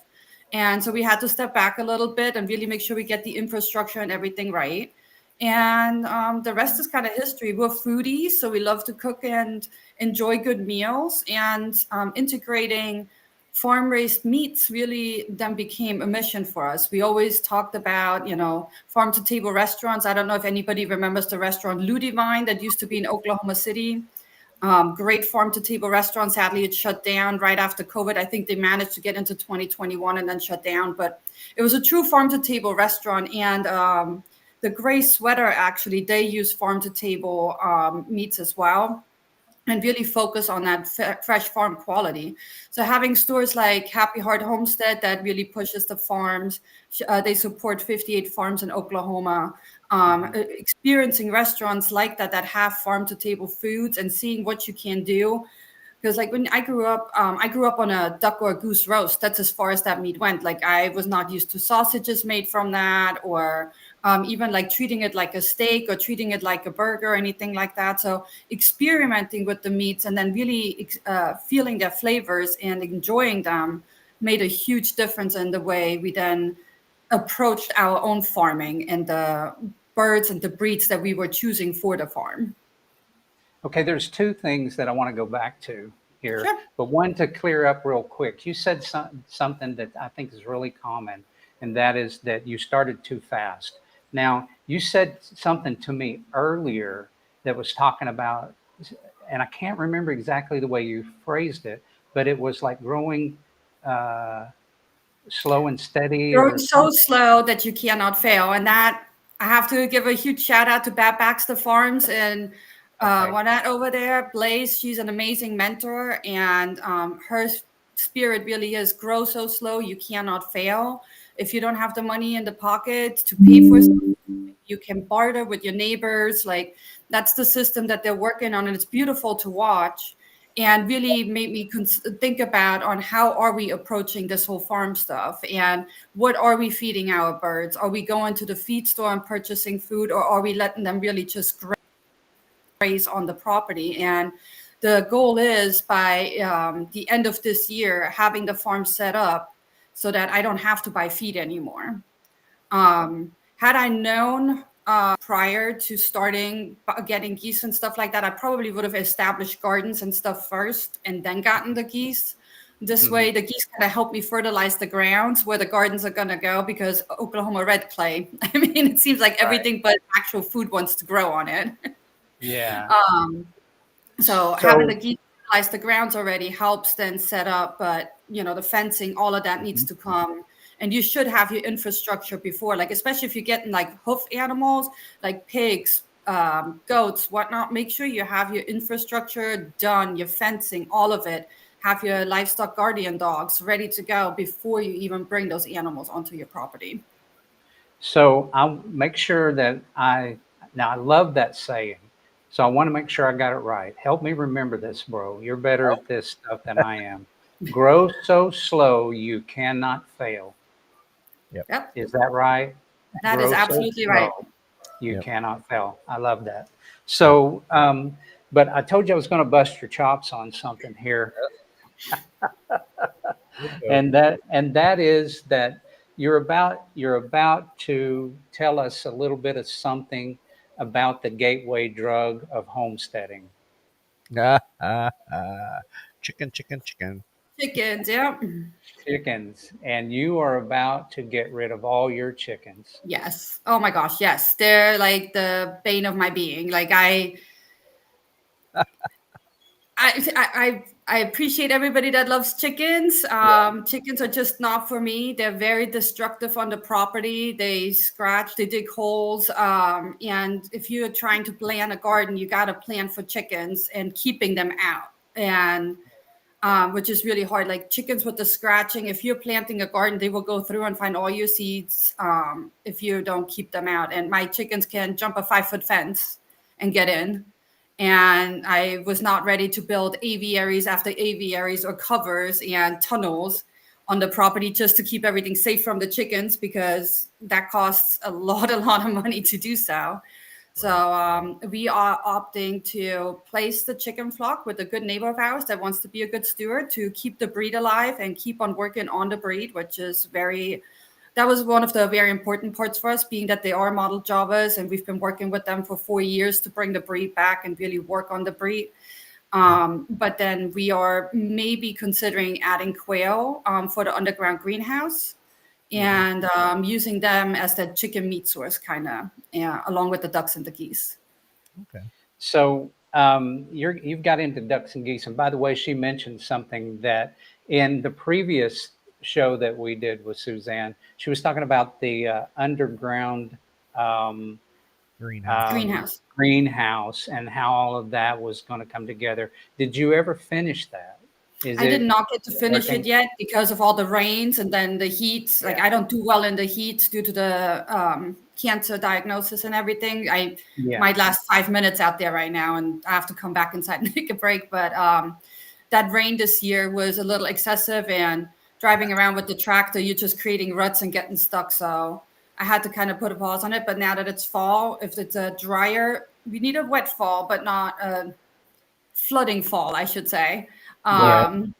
And so we had to step back a little bit and really make sure we get the infrastructure and everything right. And the rest is kind of history. We're foodies, so we love to cook and enjoy good meals. And integrating farm-raised meats really then became a mission for us. We always talked about, farm-to-table restaurants. I don't know if anybody remembers the restaurant Ludivine that used to be in Oklahoma City. Great farm-to-table restaurant. Sadly, it shut down right after COVID. I think they managed to get into 2021 and then shut down. But it was a true farm-to-table restaurant. And the Gray Sweater, actually, they use farm-to-table meats as well, and really focus on that fresh farm quality. So having stores like Happy Heart Homestead that really pushes the farms, they support 58 farms in Oklahoma. Experiencing restaurants like that have farm-to-table foods and seeing what you can do. Because like when I grew up on a duck or a goose roast. That's as far as that meat went. Like I was not used to sausages made from that, or even like treating it like a steak or treating it like a burger or anything like that. So experimenting with the meats and then really feeling their flavors and enjoying them made a huge difference in the way we then approached our own farming and the birds and the breeds that we were choosing for the farm. Okay, there's two things that I want to go back to here, Sure. but one to clear up real quick. You said something that I think is really common, and that is that you started too fast. Now, you said something to me earlier that was talking about, and I can't remember exactly the way you phrased it, but it was like growing slow and steady. Growing so slow that you cannot fail. And that, I have to give a huge shout out to Bat Baxter Farms and Juanette over there, Blaze. She's an amazing mentor, and her spirit really is grow so slow you cannot fail. If you don't have the money in the pocket to pay for something, you can barter with your neighbors. Like that's the system that they're working on, and it's beautiful to watch. And really made me think about on how are we approaching this whole farm stuff, and what are we feeding our birds? Are we going to the feed store and purchasing food, or are we letting them really just graze on the property? And the goal is by the end of this year, having the farm set up so that I don't have to buy feed anymore. Had I known prior to starting getting geese and stuff like that, I probably would have established gardens and stuff first and then gotten the geese. This way, the geese kind of help me fertilize the grounds where the gardens are going to go, because Oklahoma red clay, I mean, it seems like everything but actual food wants to grow on it. Yeah. So having the geese fertilize the grounds already helps then set up, but the fencing, all of that needs to come. And you should have your infrastructure before, like, especially if you're getting like hoof animals, like pigs, goats, whatnot, make sure you have your infrastructure done, your fencing, all of it. Have your livestock guardian dogs ready to go before you even bring those animals onto your property. So I'll make sure that I love that saying. So I want to make sure I got it right. Help me remember this, bro. You're better at this stuff than I am. Grow so slow you cannot fail. Yep. Is that right? That Grow is so absolutely slow right. you cannot fail. I love that. So, but I told you I was going to bust your chops on something here. And that is that you're about to tell us a little bit of something about the gateway drug of homesteading. Chicken, chicken, chicken. Chickens, yeah. Chickens, and you are about to get rid of all your chickens. Yes. Oh my gosh, yes. They're like the bane of my being. Like I appreciate everybody that loves chickens. Yeah. Chickens are just not for me. They're very destructive on the property. They scratch, they dig holes. And if you're trying to plant a garden, you got to plan for chickens and keeping them out. And which is really hard. Like chickens with the scratching, if you're planting a garden, they will go through and find all your seeds if you don't keep them out. And my chickens can jump a 5-foot fence and get in. And I was not ready to build aviaries after aviaries or covers and tunnels on the property just to keep everything safe from the chickens because that costs a lot of money to do so. So Right. we are opting to place the chicken flock with a good neighbor of ours that wants to be a good steward to keep the breed alive and keep on working on the breed, which is that was one of the very important parts for us, being that they are model Javas and we've been working with them for 4 years to bring the breed back and really work on the breed. But then we are maybe considering adding quail for the underground greenhouse Mm-hmm. and using them as that chicken meat source, kind of, yeah, along with the ducks and the geese. Okay. So you've got into ducks and geese, and by the way, she mentioned something that in the previous show that we did with Suzanne, she was talking about the underground um, Greenhouse. greenhouse and how all of that was going to come together. Did you ever finish that? Is I did it not get to finish it working? yet because of all the rains and then the heat. Like Yeah. I don't do well in the heat due to the cancer diagnosis and everything. I Yeah. might last 5 minutes out there right now, and I have to come back inside and take a break. But that rain this year was a little excessive, and driving around with the tractor, you're just creating ruts and getting stuck. So I had to kind of put a pause on it. But now that it's fall, if it's a drier, we need a wet fall, but not a flooding fall, I should say. Right. Um,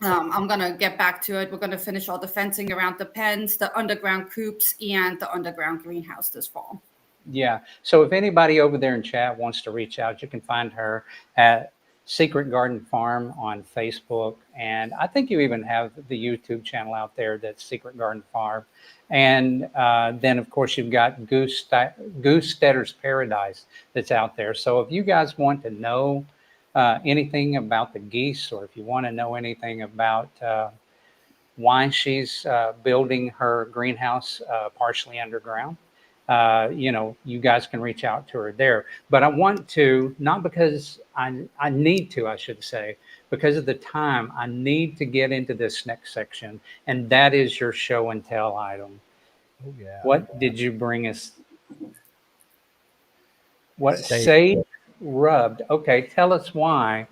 I'm gonna get back to it. We're gonna finish all the fencing around the pens, the underground coops, and the underground greenhouse this fall. Yeah. So if anybody over there in chat wants to reach out, you can find her at Secret Garden Farm on Facebook. And I think you even have the YouTube channel out there that's Secret Garden Farm. And then, of course, you've got Goose Paradise that's out there. So if you guys want to know anything about the geese, or if you want to know anything about why she's building her greenhouse partially underground, you guys can reach out to her there. But I want to, not because I need to, I should say, because of the time, I need to get into this next section, and that is your show and tell item. Oh yeah. What did you bring us? What Say sage rubbed? Okay, tell us why.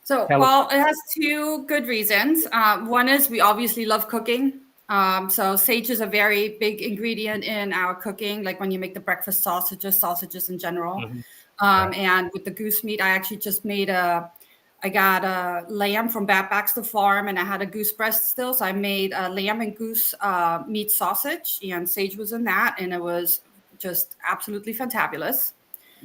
So, Tell us. well, it has two good reasons. One is we obviously love cooking. So sage is a very big ingredient in our cooking, like when you make the breakfast sausages in general. Mhm. right. And with the goose meat, I actually just I got a lamb from Bad Baxter Farm, and I had a goose breast still. So I made a lamb and goose meat sausage, and sage was in that, and it was just absolutely fantabulous.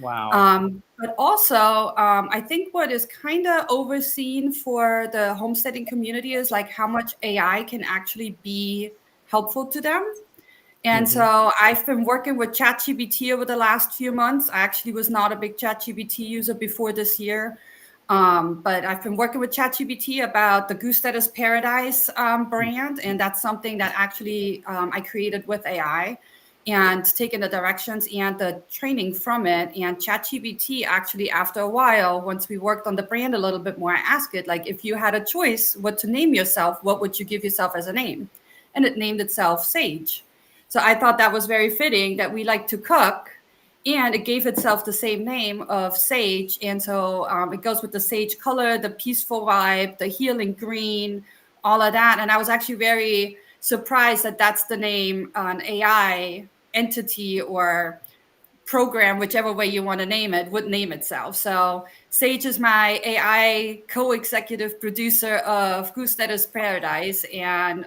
Wow. But also, I think what is kind of overseen for the homesteading community is like how much AI can actually be helpful to them. And Hmm. so I've been working with ChatGPT over the last few months. I actually was not a big ChatGPT user before this year. But I've been working with ChatGPT about the Goose That Is Paradise brand. And that's something that actually I created with AI and taken the directions and the training from it. And ChatGPT actually, after a while, once we worked on the brand a little bit more, I asked it, like, if you had a choice what to name yourself, what would you give yourself as a name? And it named itself Sage. So I thought that was very fitting that we like to cook, and it gave itself the same name of sage. And so it goes with the sage color, the peaceful vibe, the healing green, all of that. And I was actually very surprised that that's the name an AI entity or program, whichever way you want to name it, would name itself. So Sage is my AI co-executive producer of Goose That Is Paradise. And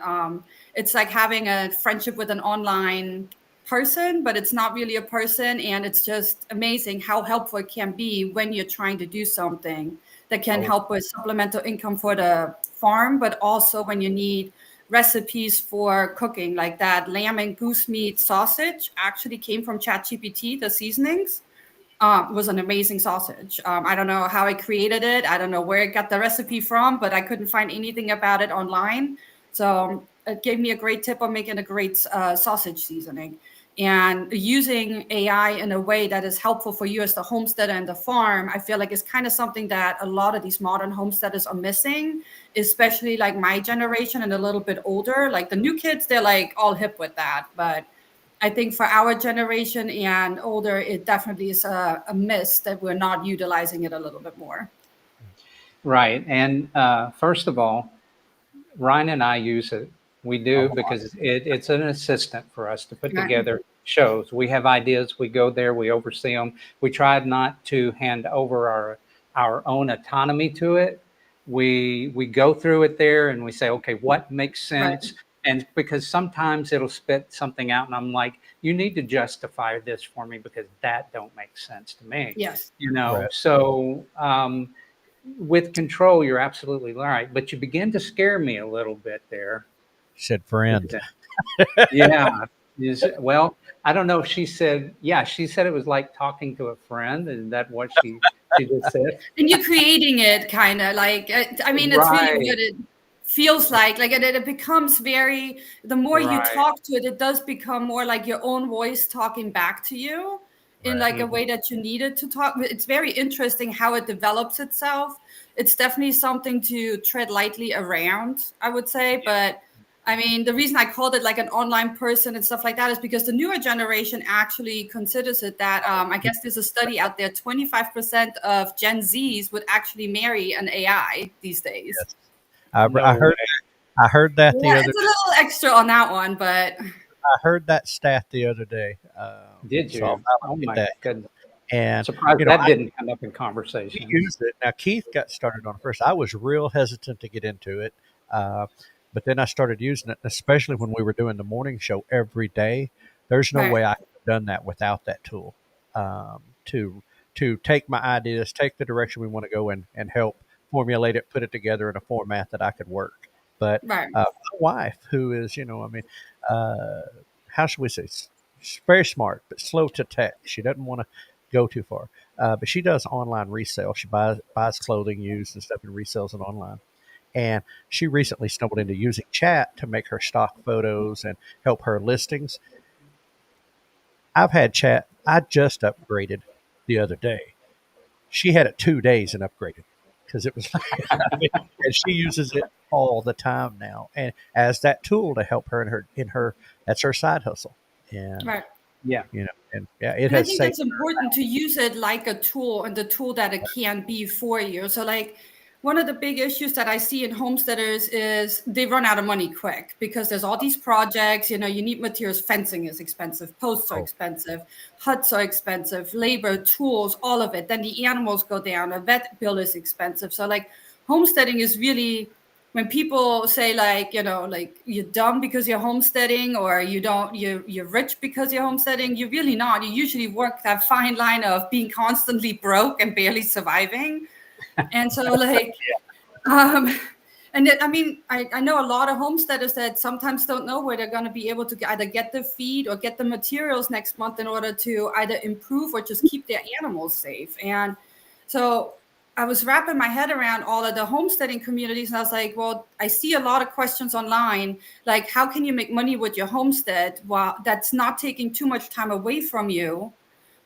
it's like having a friendship with an online person, but it's not really a person. And it's just amazing how helpful it can be when you're trying to do something that can Oh, help with supplemental income for the farm, but also when you need recipes for cooking, like that lamb and goose meat sausage actually came from ChatGPT, the seasonings. Was an amazing sausage. I don't know how I created it. I don't know where it got the recipe from, but I couldn't find anything about it online. So it gave me a great tip on making a great sausage seasoning. And using AI in a way that is helpful for you as the homesteader and the farm, I feel like is kind of something that a lot of these modern homesteaders are missing, especially like my generation and a little bit older. Like the new kids, they're like all hip with that. But I think for our generation and older, it definitely is a miss that we're not utilizing it a little bit more. Right. And first of all, Ryan and I use it. We do oh, because it's an assistant for us to put Right. together shows. We have ideas. We go there. We oversee them. We try not to hand over our own autonomy to it. We go through it there and we say, okay, what makes Right. sense? And because sometimes it'll spit something out, and I'm like, you need to justify this for me because that don't make sense to me. Yes. You know, right. so with control, you're absolutely right. But you begin to scare me a little bit there. Said friend. Yeah. Well, I don't know if she said, yeah, she said it was like talking to a friend. Is that what she just said? And you're creating it kind of like, I mean, it's really Right. what it feels like. Like it becomes very, the more you Right. talk to it, it does become more like your own voice talking back to you in Right. like a Mhm. way that you need it to talk. It's very interesting how it develops itself. It's definitely something to tread lightly around, I would say. But I mean, the reason I called it like an online person and stuff like that is because the newer generation actually considers it that I guess there's a study out there 25% of Gen Zs would actually marry an AI these days. Yes. I No way. heard that the Yeah, other it's a little extra on that one, but I heard that stat the other day. Did So I'll you? Oh validate my that. goodness. And Surprised you know, that I didn't come up in we conversation. used it. Now Keith got started on it first. I was real hesitant to get into it, uh, but then I started using it, especially when we were doing the morning show every day. There's no right, way I could have done that without that tool to take my ideas, take the direction we want to go, and help formulate it, put it together in a format that I could work. But right, my wife, who is, I mean, uh, how should we say, she's very smart but slow to tech. She doesn't want to go too far. But she does online resale. She buys clothing used and stuff and resells it online. And she recently stumbled into using chat to make her stock photos and help her listings. I've had chat. I just upgraded the other day. She had it 2 days and upgraded because it was, and she uses it all the time now, and as that tool to help her in her that's her side hustle, and Yeah. and yeah, it and I has think saved that's important to use it like a tool and the tool that it can be for you. So, like, one of the big issues that I see in homesteaders is they run out of money quick because there's all these projects, you need materials. Fencing is expensive, posts are Oh, expensive, huts are expensive, labor, tools, all of it. Then the animals go down, a vet bill is expensive. So, like, homesteading is really, when people say like, like you're dumb because you're homesteading, or you're rich because you're homesteading, you're really not. You usually work that fine line of being constantly broke and barely surviving. And so like um I mean, I know a lot of homesteaders that sometimes don't know where they're going to be able to either get the feed or get the materials next month in order to either improve or just keep their animals safe. And so I was wrapping my head around all of the homesteading communities, and I was like, well, I see a lot of questions online, like how can you make money with your homestead while that's not taking too much time away from you,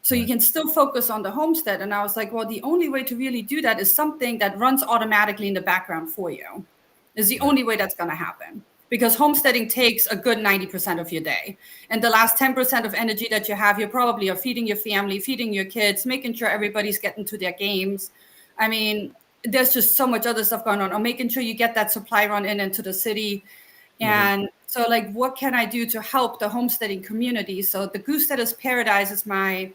so you right. can still focus on the homestead. And I was like, well, the only way to really do that is something that runs automatically in the background for you. Is the Right. only way that's going to happen, because homesteading takes a good 90% of your day, and the last 10% of energy that you have, you probably are feeding your family, feeding your kids, making sure everybody's getting to their games. I mean, there's just so much other stuff going on, or making sure you get that supply run into the city. Mhm. And so, like, what can I do to help the homesteading community? So the Gooseheaders Paradise is my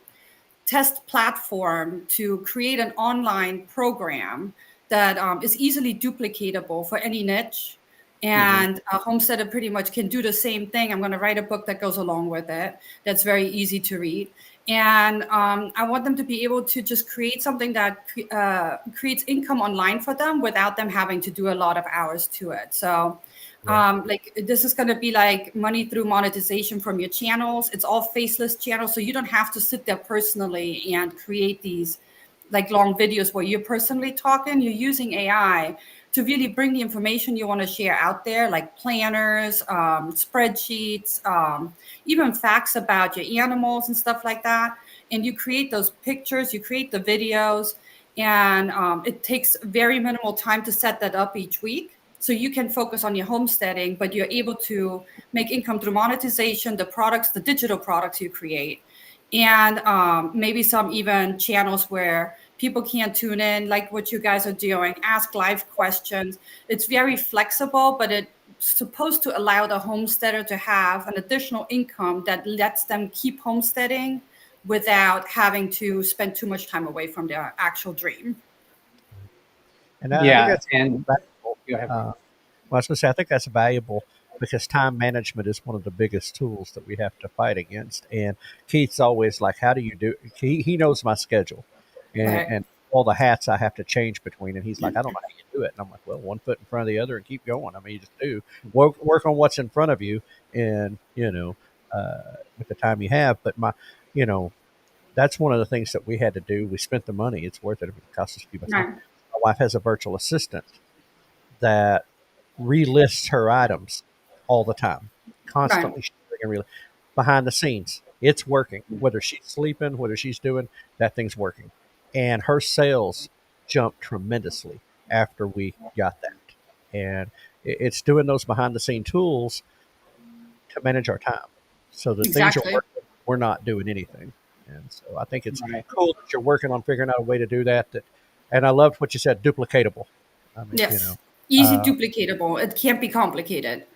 test platform to create an online program that is easily duplicatable for any niche. And Homesteader pretty much can do the same thing. I'm going to write a book that goes along with it that's very easy to read. And I want them to be able to just create something that creates income online for them without them having to do a lot of hours to it. So like this is going to be like money through monetization from your channels. It's all faceless channels. So you don't have to sit there personally and create these like long videos where you're personally talking. You're using AI to really bring the information you want to share out there, like planners, spreadsheets, even facts about your animals and stuff like that. And you create those pictures, you create the videos, and it takes very minimal time to set that up each week. So you can focus on your homesteading, but you're able to make income through monetization, the products, the digital products you create, and maybe some even channels where people can tune in, like what you guys are doing, ask live questions. It's very flexible, but it's supposed to allow the homesteader to have an additional income that lets them keep homesteading without having to spend too much time away from their actual dream. And I think Yeah, that's and valuable. you have Well, I was going to say, I think that's valuable because time management is one of the biggest tools that we have to fight against. And Keith's always like, "How do you do?" He knows my schedule, Right. and all the hats I have to change between. And he's like, "I don't know how you do it." And I'm like, "Well, one foot in front of the other and keep going. I mean, you just do work on what's in front of you, and with the time you have." But you know, that's one of the things that we had to do. We spent the money; it's worth it if it costs us a few bucks. Right. My wife has a virtual assistant that relists her items all the time, Right. constantly sharing and behind the scenes. It's working. Whether she's sleeping, whether she's doing that thing's working. And her sales jumped tremendously after we got that. And it's doing those behind the scene tools to manage our time. So the things are Exactly. working, we're not doing anything. And so I think it's right. cool that you're working on figuring out a way to do that. And I loved what you said, duplicatable. I mean, Yes. Easy duplicatable. It can't be complicated.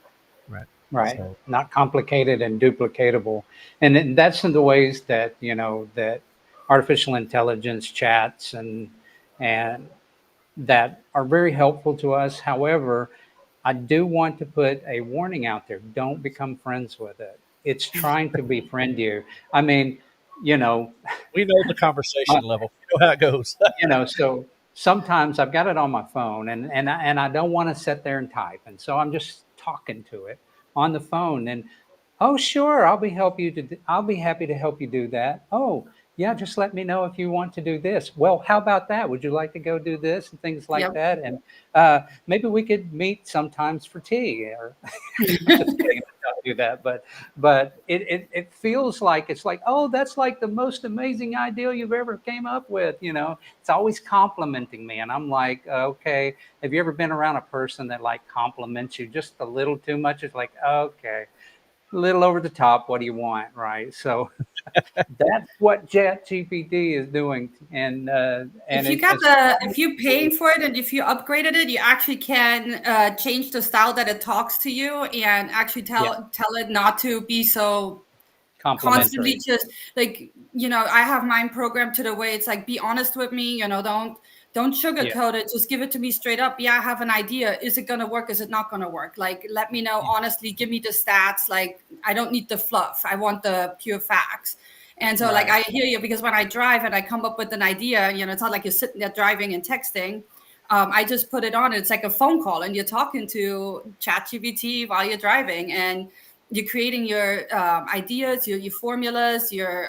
right. Right. So Not complicated and duplicatable. And that's in the ways that, that artificial intelligence chats and that are very helpful to us. However, I do want to put a warning out there. Don't become friends with it. It's trying to befriend you. I mean, you know, we know the conversation level. We know how it goes. so sometimes I've got it on my phone and I don't want to sit there and type. And so I'm just talking to it on the phone and oh sure, I'll be happy to help you do that. Oh, yeah, just let me know if you want to do this. Well, how about that? Would you like to go do this and things like Yep. that? And maybe we could meet sometimes for tea or just kidding. I don't do that, but it feels like it's like, oh, that's like the most amazing idea you've ever came up with. It's always complimenting me, and I'm like, okay. Have you ever been around a person that like compliments you just a little too much? It's like, okay, a little over the top. What do you want, right? So that's what ChatGPT is doing, and If you paying for it and if you upgraded it, you actually can change the style that it talks to you and actually yeah, tell it not to be so constantly complimentary. just like, I have mine programmed to the way it's like, be honest with me, don't Yeah, sugarcoat it, just give it to me straight up. Yeah, I have an idea. Is it going to work? Is it not going to work? Like, let me know honestly, give me the stats. Like, I don't need the fluff, I want the pure facts. And so like, right. I hear you, because when I drive and I come up with an idea, it's not like you're sitting there driving and texting. I just put it on. It's like a phone call, and you're talking to ChatGPT while you're driving, and you're creating your ideas, your formulas, your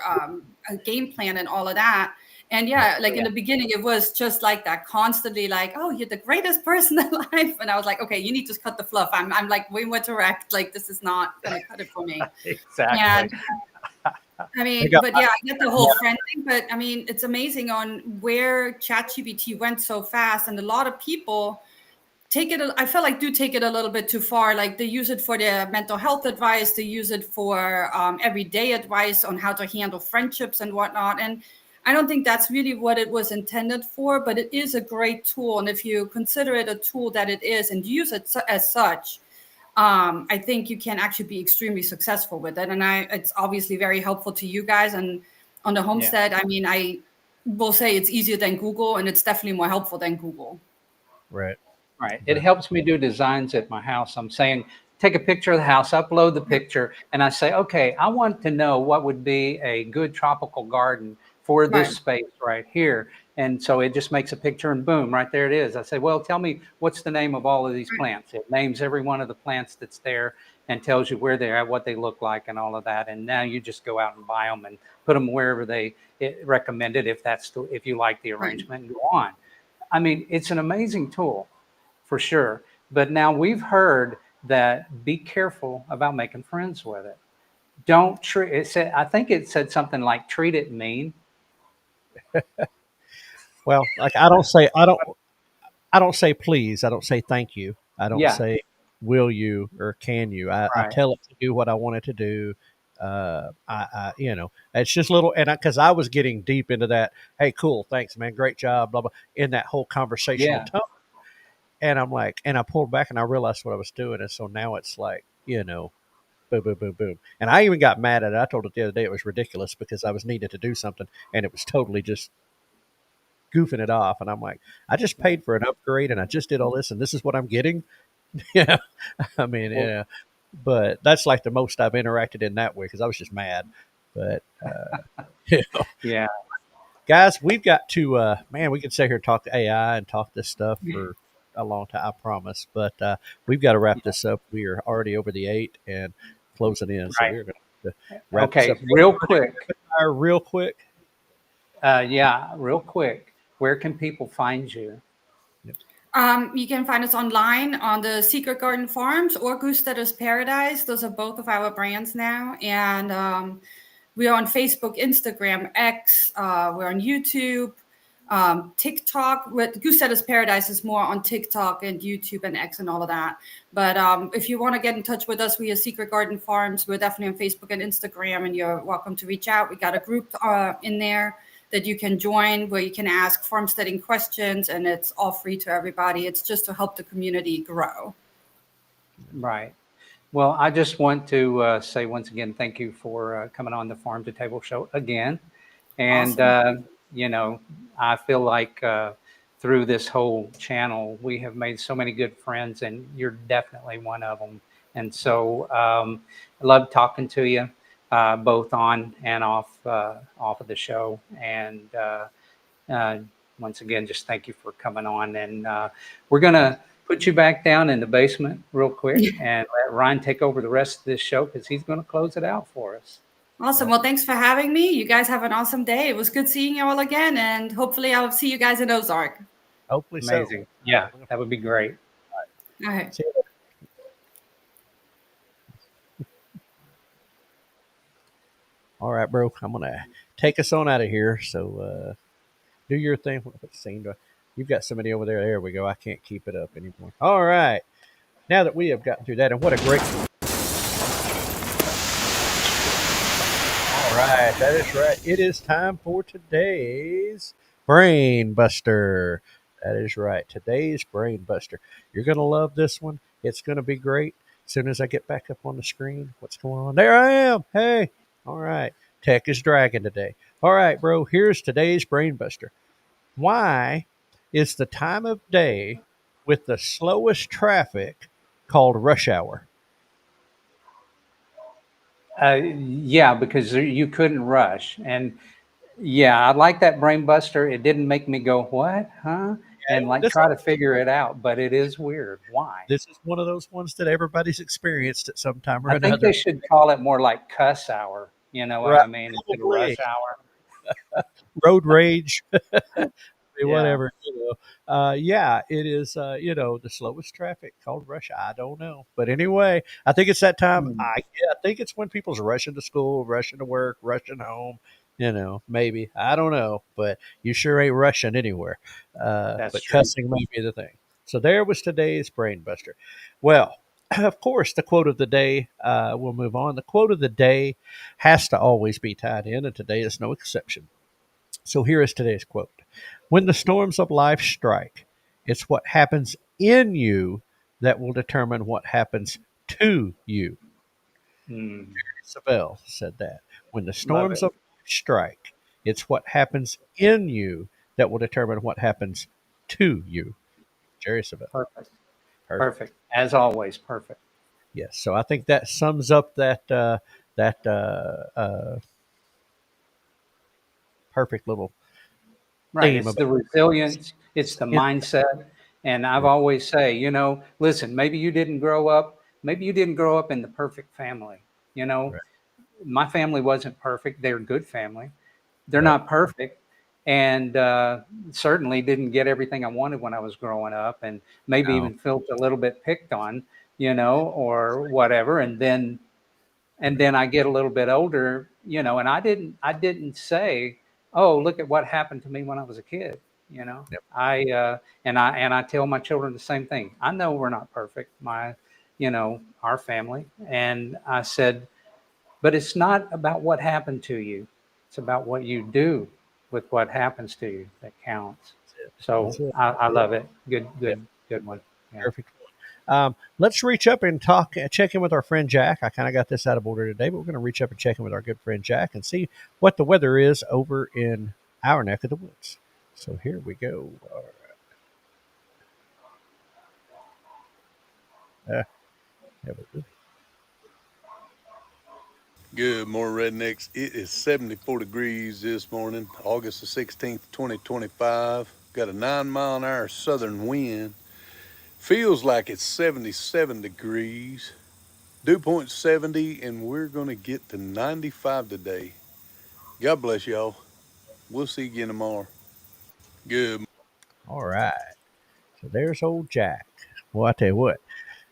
game plan, and all of that. And yeah, like in Yeah, the beginning, it was just like that, constantly like, "Oh, you're the greatest person alive," and I was like, "Okay, you need to cut the fluff." I'm like way more direct. Like, this is not gonna cut it for me. exactly. And I I mean, got but yeah, I get the whole friend thing. But I mean, it's amazing on where ChatGPT went so fast, and a lot of people take it. I feel like do take it a little bit too far. Like, they use it for their mental health advice. They use it for everyday advice on how to handle friendships and whatnot. And I don't think that's really what it was intended for. But it is a great tool, and if you consider it a tool that it is and use it as such, I think you can actually be extremely successful with it. And it's obviously very helpful to you guys. And on the Yeah. homestead, I mean, I will say it's easier than Google, and it's definitely more helpful than Google. right. Right. It But helps me do designs at my house. I'm saying, take a picture of the house, upload the picture, and I say, okay, I want to know what would be a good tropical garden for this Right. space right here. And so it just makes a picture and boom, right there it is. I say, well, tell me what's the name of all of these Right. plants. It names every one of the plants that's there and tells you where they're at, what they look like, and all of that. And now you just go out and buy them and put them wherever they recommend it, if you like the Right. arrangement, and go on. I mean, it's an amazing tool for sure. But now we've heard that be careful about making friends with it. Don't treat it. Said, I think it said something like treat it mean. well, like I don't say please. I don't say thank you. I don't Yeah, say will you or can you. I right. tell it to do what I want it to do. You know, it's just little, and because I was getting deep into that. Hey, cool, thanks, man, great job, blah blah. In that whole conversational Yeah, tone, and I'm like, and I pulled back and I realized what I was doing, and so now it's like, you know, boom, boom, boom, boom. And I even got mad at it. I told it the other day it was ridiculous because I was needed to do something, and it was totally just goofing it off. And I'm like, I just paid for an upgrade and I just did all this and this is what I'm getting. Yeah. I mean, well, yeah. But that's like the most I've interacted in that way because I was just mad. But, you know, yeah, guys, we've got to, man, we could sit here and talk to AI and talk this stuff for a long time, I promise. But we've got to wrap this up. We are already over the 8 and closing in. So right. we're going to wrap this up. Okay, real quick. Real quick. Yeah, real quick. Where can people find you? You can find us online on the Secret Garden Farms or Goosetter's Paradise. Those are both of our brands now. And we're on Facebook, Instagram, X. We're on YouTube, TikTok. With Goosetter's Paradise is more on TikTok and YouTube and X and all of that. But if you want to get in touch with us, we are Secret Garden Farms. We're definitely on Facebook and Instagram, and you're welcome to reach out. We got a group in there that you can join where you can ask farmsteading questions, and it's all free to everybody. It's just to help the community grow. Right. Well, I just want to say once again, thank you for coming on the Farm to Table show again. And, Awesome. you know, I feel like through this whole channel, we have made so many good friends, and you're definitely one of them. And so I love talking to you, both on and off of the show. And uh, once again, just thank you for coming on. And we're going to put you back down in the basement real quick and let Ryan take over the rest of this show because he's going to close it out for us. Awesome. Yep. Well, thanks for having me. You guys have an awesome day. It was good seeing you all again, and hopefully I'll see you guys in Ozark. Hopefully so. Amazing. Yeah, that would be great. All right. See you. All right, bro. I'm gonna take us on out of here. So do your thing. What scene do you've got somebody over there? There we go. I can't keep it up anymore. All right. Now that we have gotten through that, and what a great. All right, that is right. It is time for today's Brain Buster. That is right. Today's Brain Buster. You're gonna love this one. It's gonna be great. As soon as I get back up on the screen, what's going on? There I am. Hey. All right. Tech is dragging today. All right, bro. Here's today's Brain Buster. Why is the time of day with the slowest traffic called rush hour? Yeah, because you couldn't rush. And yeah, I like that brain buster. It didn't make me go, what? Huh? And like This try to figure it out, but it is weird. Why? this is one of those ones that everybody's experienced at some time or I think they another. should call it more like cuss hour. You know what Right. I mean? Instead of Probably rush hour. road rage, Yeah. whatever. Yeah, it is. The slowest traffic called rush. I don't know, but anyway, I think it's that time. Hmm. I think it's when people's rushing to school, rushing to work, rushing home. Maybe I don't know, but you sure ain't rushing anywhere. That's But true. cussing may be the thing. So there was today's brain buster. Well, of course, the quote of the day. We'll move on. The quote of the day has to always be tied in, and today is no exception. So here is today's quote. When the storms of life strike, it's what happens in you that will determine what happens to you. Hmm. Isabel said that. When the Love storms it. of life strike, it's what happens in you that will determine what happens to you. Jerry Savelle. Perfect. Perfect. Perfect. As always, perfect. Yes. So I think that sums up that perfect little Right. theme It's about the resilience, it's the yeah, mindset. And I've yeah, always say, listen, maybe you didn't grow up in the perfect family. You know, right, my family wasn't perfect. They're a good family. They're right, not perfect. And certainly didn't get everything I wanted when I was growing up, and maybe no, even felt a little bit picked on, or whatever. right, And then I get a little bit older, and I didn't say, "Oh, look at what happened to me when I was a kid." You know, yep, I tell my children the same thing. I know we're not perfect, our family, and I said, but it's not about what happened to you. It's about what you do with what happens to you that counts. that's it. So That's it. I love it. Good, Yep, good, good one. Yeah. perfect. Let's reach up and check in with our friend Jack. I kind of got this out of order today, but we're going to reach up and check in with our good friend Jack and see what the weather is over in our neck of the woods. So here we go. Uh, there we go. Good morning, rednecks. It is 74 degrees this morning, August the 16th, 2025. Got a 9 mile an hour southern wind. Feels like it's 77 degrees. Dew point 70, and we're going to get to 95 today. God bless y'all. We'll see you again tomorrow. Good. All right. So there's old Jack. Well, I tell you what,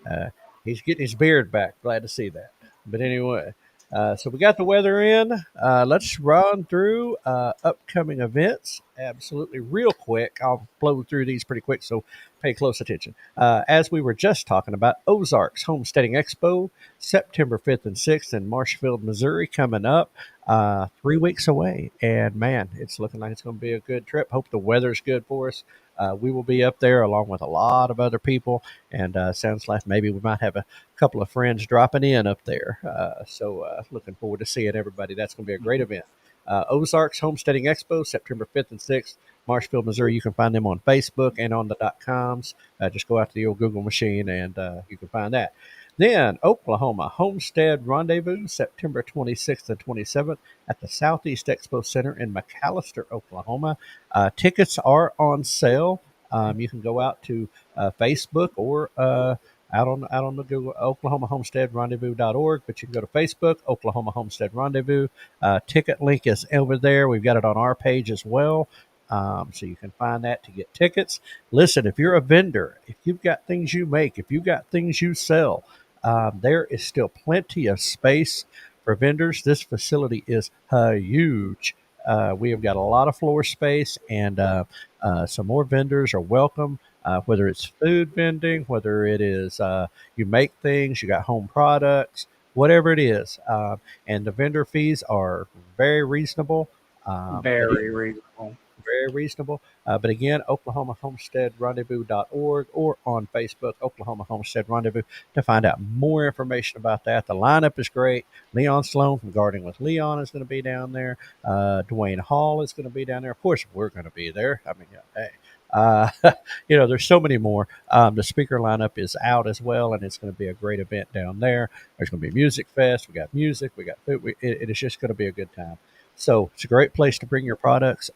Uh, he's getting his beard back. Glad to see that. But anyway, so we got the weather in. Let's run through upcoming events. Absolutely, real quick. I'll blow through these pretty quick, so pay close attention. As we were just talking about, Ozarks Homesteading Expo, September 5th and 6th in Marshfield, Missouri, coming up. 3 weeks away, and man, it's looking like it's going to be a good trip. Hope the weather's good for us. We will be up there along with a lot of other people, and sounds like maybe we might have a couple of friends dropping in up there. So looking forward to seeing everybody. That's going to be a great event. Ozarks Homesteading Expo, September 5th and 6th, Marshfield, Missouri. You can find them on Facebook and on the .coms. Just go out to the old Google machine and you can find that. Then Oklahoma Homestead Rendezvous, September 26th and 27th at the Southeast Expo Center in McAlester, Oklahoma. Tickets are on sale. You can go out to Facebook or out on the Google Oklahoma Homestead Rendezvous.org, but you can go to Facebook, Oklahoma Homestead Rendezvous. Ticket link is over there. We've got it on our page as well. So you can find that to get tickets. Listen, if you're a vendor, if you've got things you make, if you've got things you sell, there is still plenty of space for vendors. This facility is huge. We have got a lot of floor space, and some more vendors are welcome. Whether it's food vending, whether it is you make things, you got home products, whatever it is, and the vendor fees are very reasonable. But Very reasonable. very reasonable. But again, Oklahoma Homestead Rendezvous.org or on Facebook, Oklahoma Homestead Rendezvous, to find out more information about that. The lineup is great. Leon Sloan from Gardening with Leon is going to be down there. Dwayne Hall is going to be down there. Of course, we're going to be there. I mean, hey. Uh, there's so many more. The speaker lineup is out as well, and it's going to be a great event down there. There's going to be a music fest. We got music. We got food. It is just going to be a good time. So it's a great place to bring your products.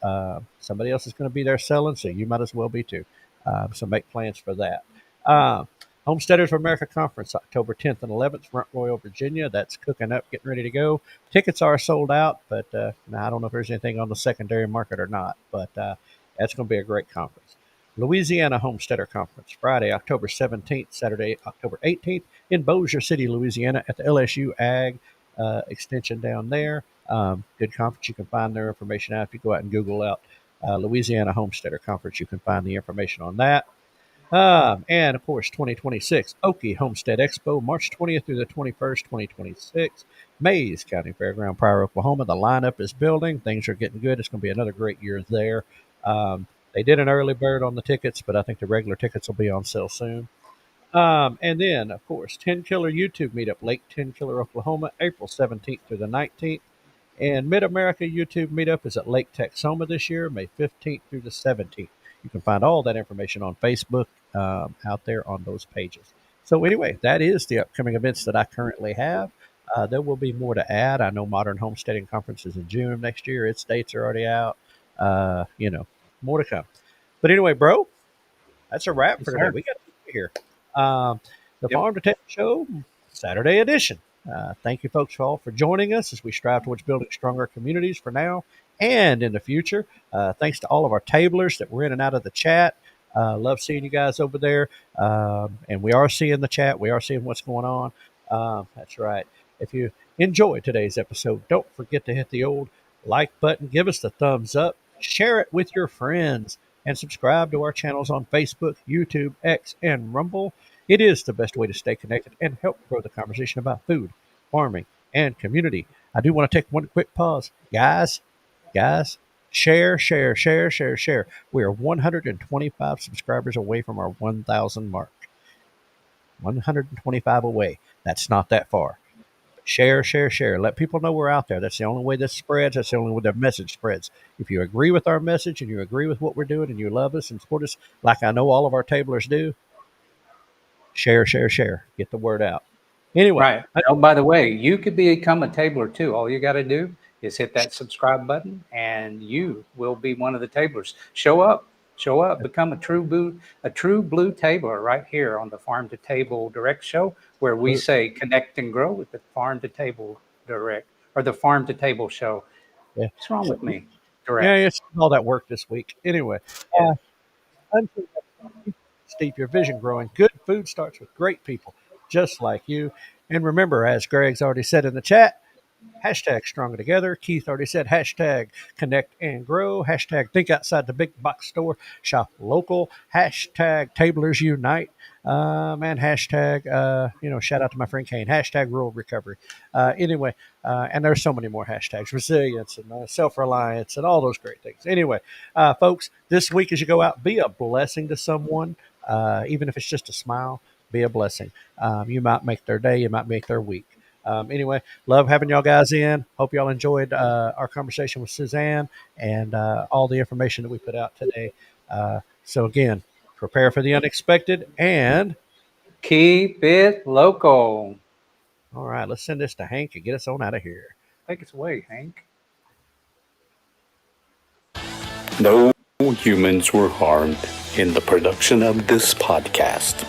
Somebody else is going to be there selling, so you might as well be too. So make plans for that. Uh, Homesteaders of America Conference, October 10th and 11th, Front Royal, Virginia. That's cooking up, getting ready to go. Tickets are sold out, but now I don't know if there's anything on the secondary market or not, but that's going to be a great conference. Louisiana Homesteader Conference, Friday, October 17th, Saturday, October 18th, in Bossier City, Louisiana, at the LSU Ag Extension down there. Good conference. You can find their information out if you go out and Google out Louisiana Homesteader Conference. You can find the information on that. And of course, 2026 Okie Homestead Expo, March 20th through the 21st, 2026, Mays County Fairground, Pryor, Oklahoma. The lineup is building. Things are getting good. It's going to be another great year there. They did an early bird on the tickets, but I think the regular tickets will be on sale soon. And then, of course, 10 Killer YouTube Meetup, Lake 10 Killer, Oklahoma, April 17th through the 19th. And Mid America YouTube Meetup is at Lake Texoma this year, May 15th through the 17th. You can find all that information on Facebook out there on those pages. So anyway, that is the upcoming events that I currently have. There will be more to add. I know Modern Homesteading Conference is in June of next year. Its dates are already out. More to come. But anyway, bro, that's a wrap Yes, for today. sir. We got to get here. The Yep. Farm to Table Show, Saturday edition. Thank you, folks, all for joining us as we strive towards building stronger communities for now and in the future. Thanks to all of our tablers that were in and out of the chat. Love seeing you guys over there. And we are seeing the chat. We are seeing what's going on. That's right. If you enjoyed today's episode, don't forget to hit the old like button, give us the thumbs up, share it with your friends, and subscribe to our channels on Facebook, YouTube, X, and Rumble. It is the best way to stay connected and help grow the conversation about food, farming, and community. I do want to take one quick pause. Guys, share, share, share, share, share. We are 125 subscribers away from our 1,000 mark. 125 away. That's not that far. Share, share, share. Let people know we're out there. That's the only way this spreads. That's the only way the message spreads. If you agree with our message and you agree with what we're doing and you love us and support us, like I know all of our tablers do, share, share, share. Get the word out. Anyway, Right. Oh, by the way, you could become a tabler too. All you got to do is hit that subscribe button, and you will be one of the tablers. Show up, become a true blue tabler right here on the Farm to Table Direct show, where we say connect and grow with the Farm to Table Direct or the Farm to Table show. yeah, What's wrong with me? yeah, Direct. it's all that work this week. Anyway, Yeah. until next time, keep your vision growing. Good food starts with great people, just like you. And remember, as Greg's already said in the chat, hashtag stronger together. Keith already said hashtag connect and grow. Hashtag think outside the big box store. Shop local. Hashtag tablers unite. And hashtag, shout out to my friend Kane. Hashtag rural recovery. And there's so many more hashtags. Resilience and self-reliance and all those great things. Anyway, folks, this week as you go out, be a blessing to someone. Even if it's just a smile, be a blessing. You might make their day. You might make their week. Anyway, love having y'all guys in. Hope y'all enjoyed our conversation with Suzanne and all the information that we put out today. So again, prepare for the unexpected and Keep it local. all right, let's send this to Hank and get us on out of here. Take us away, Hank. No humans were harmed in the production of this podcast.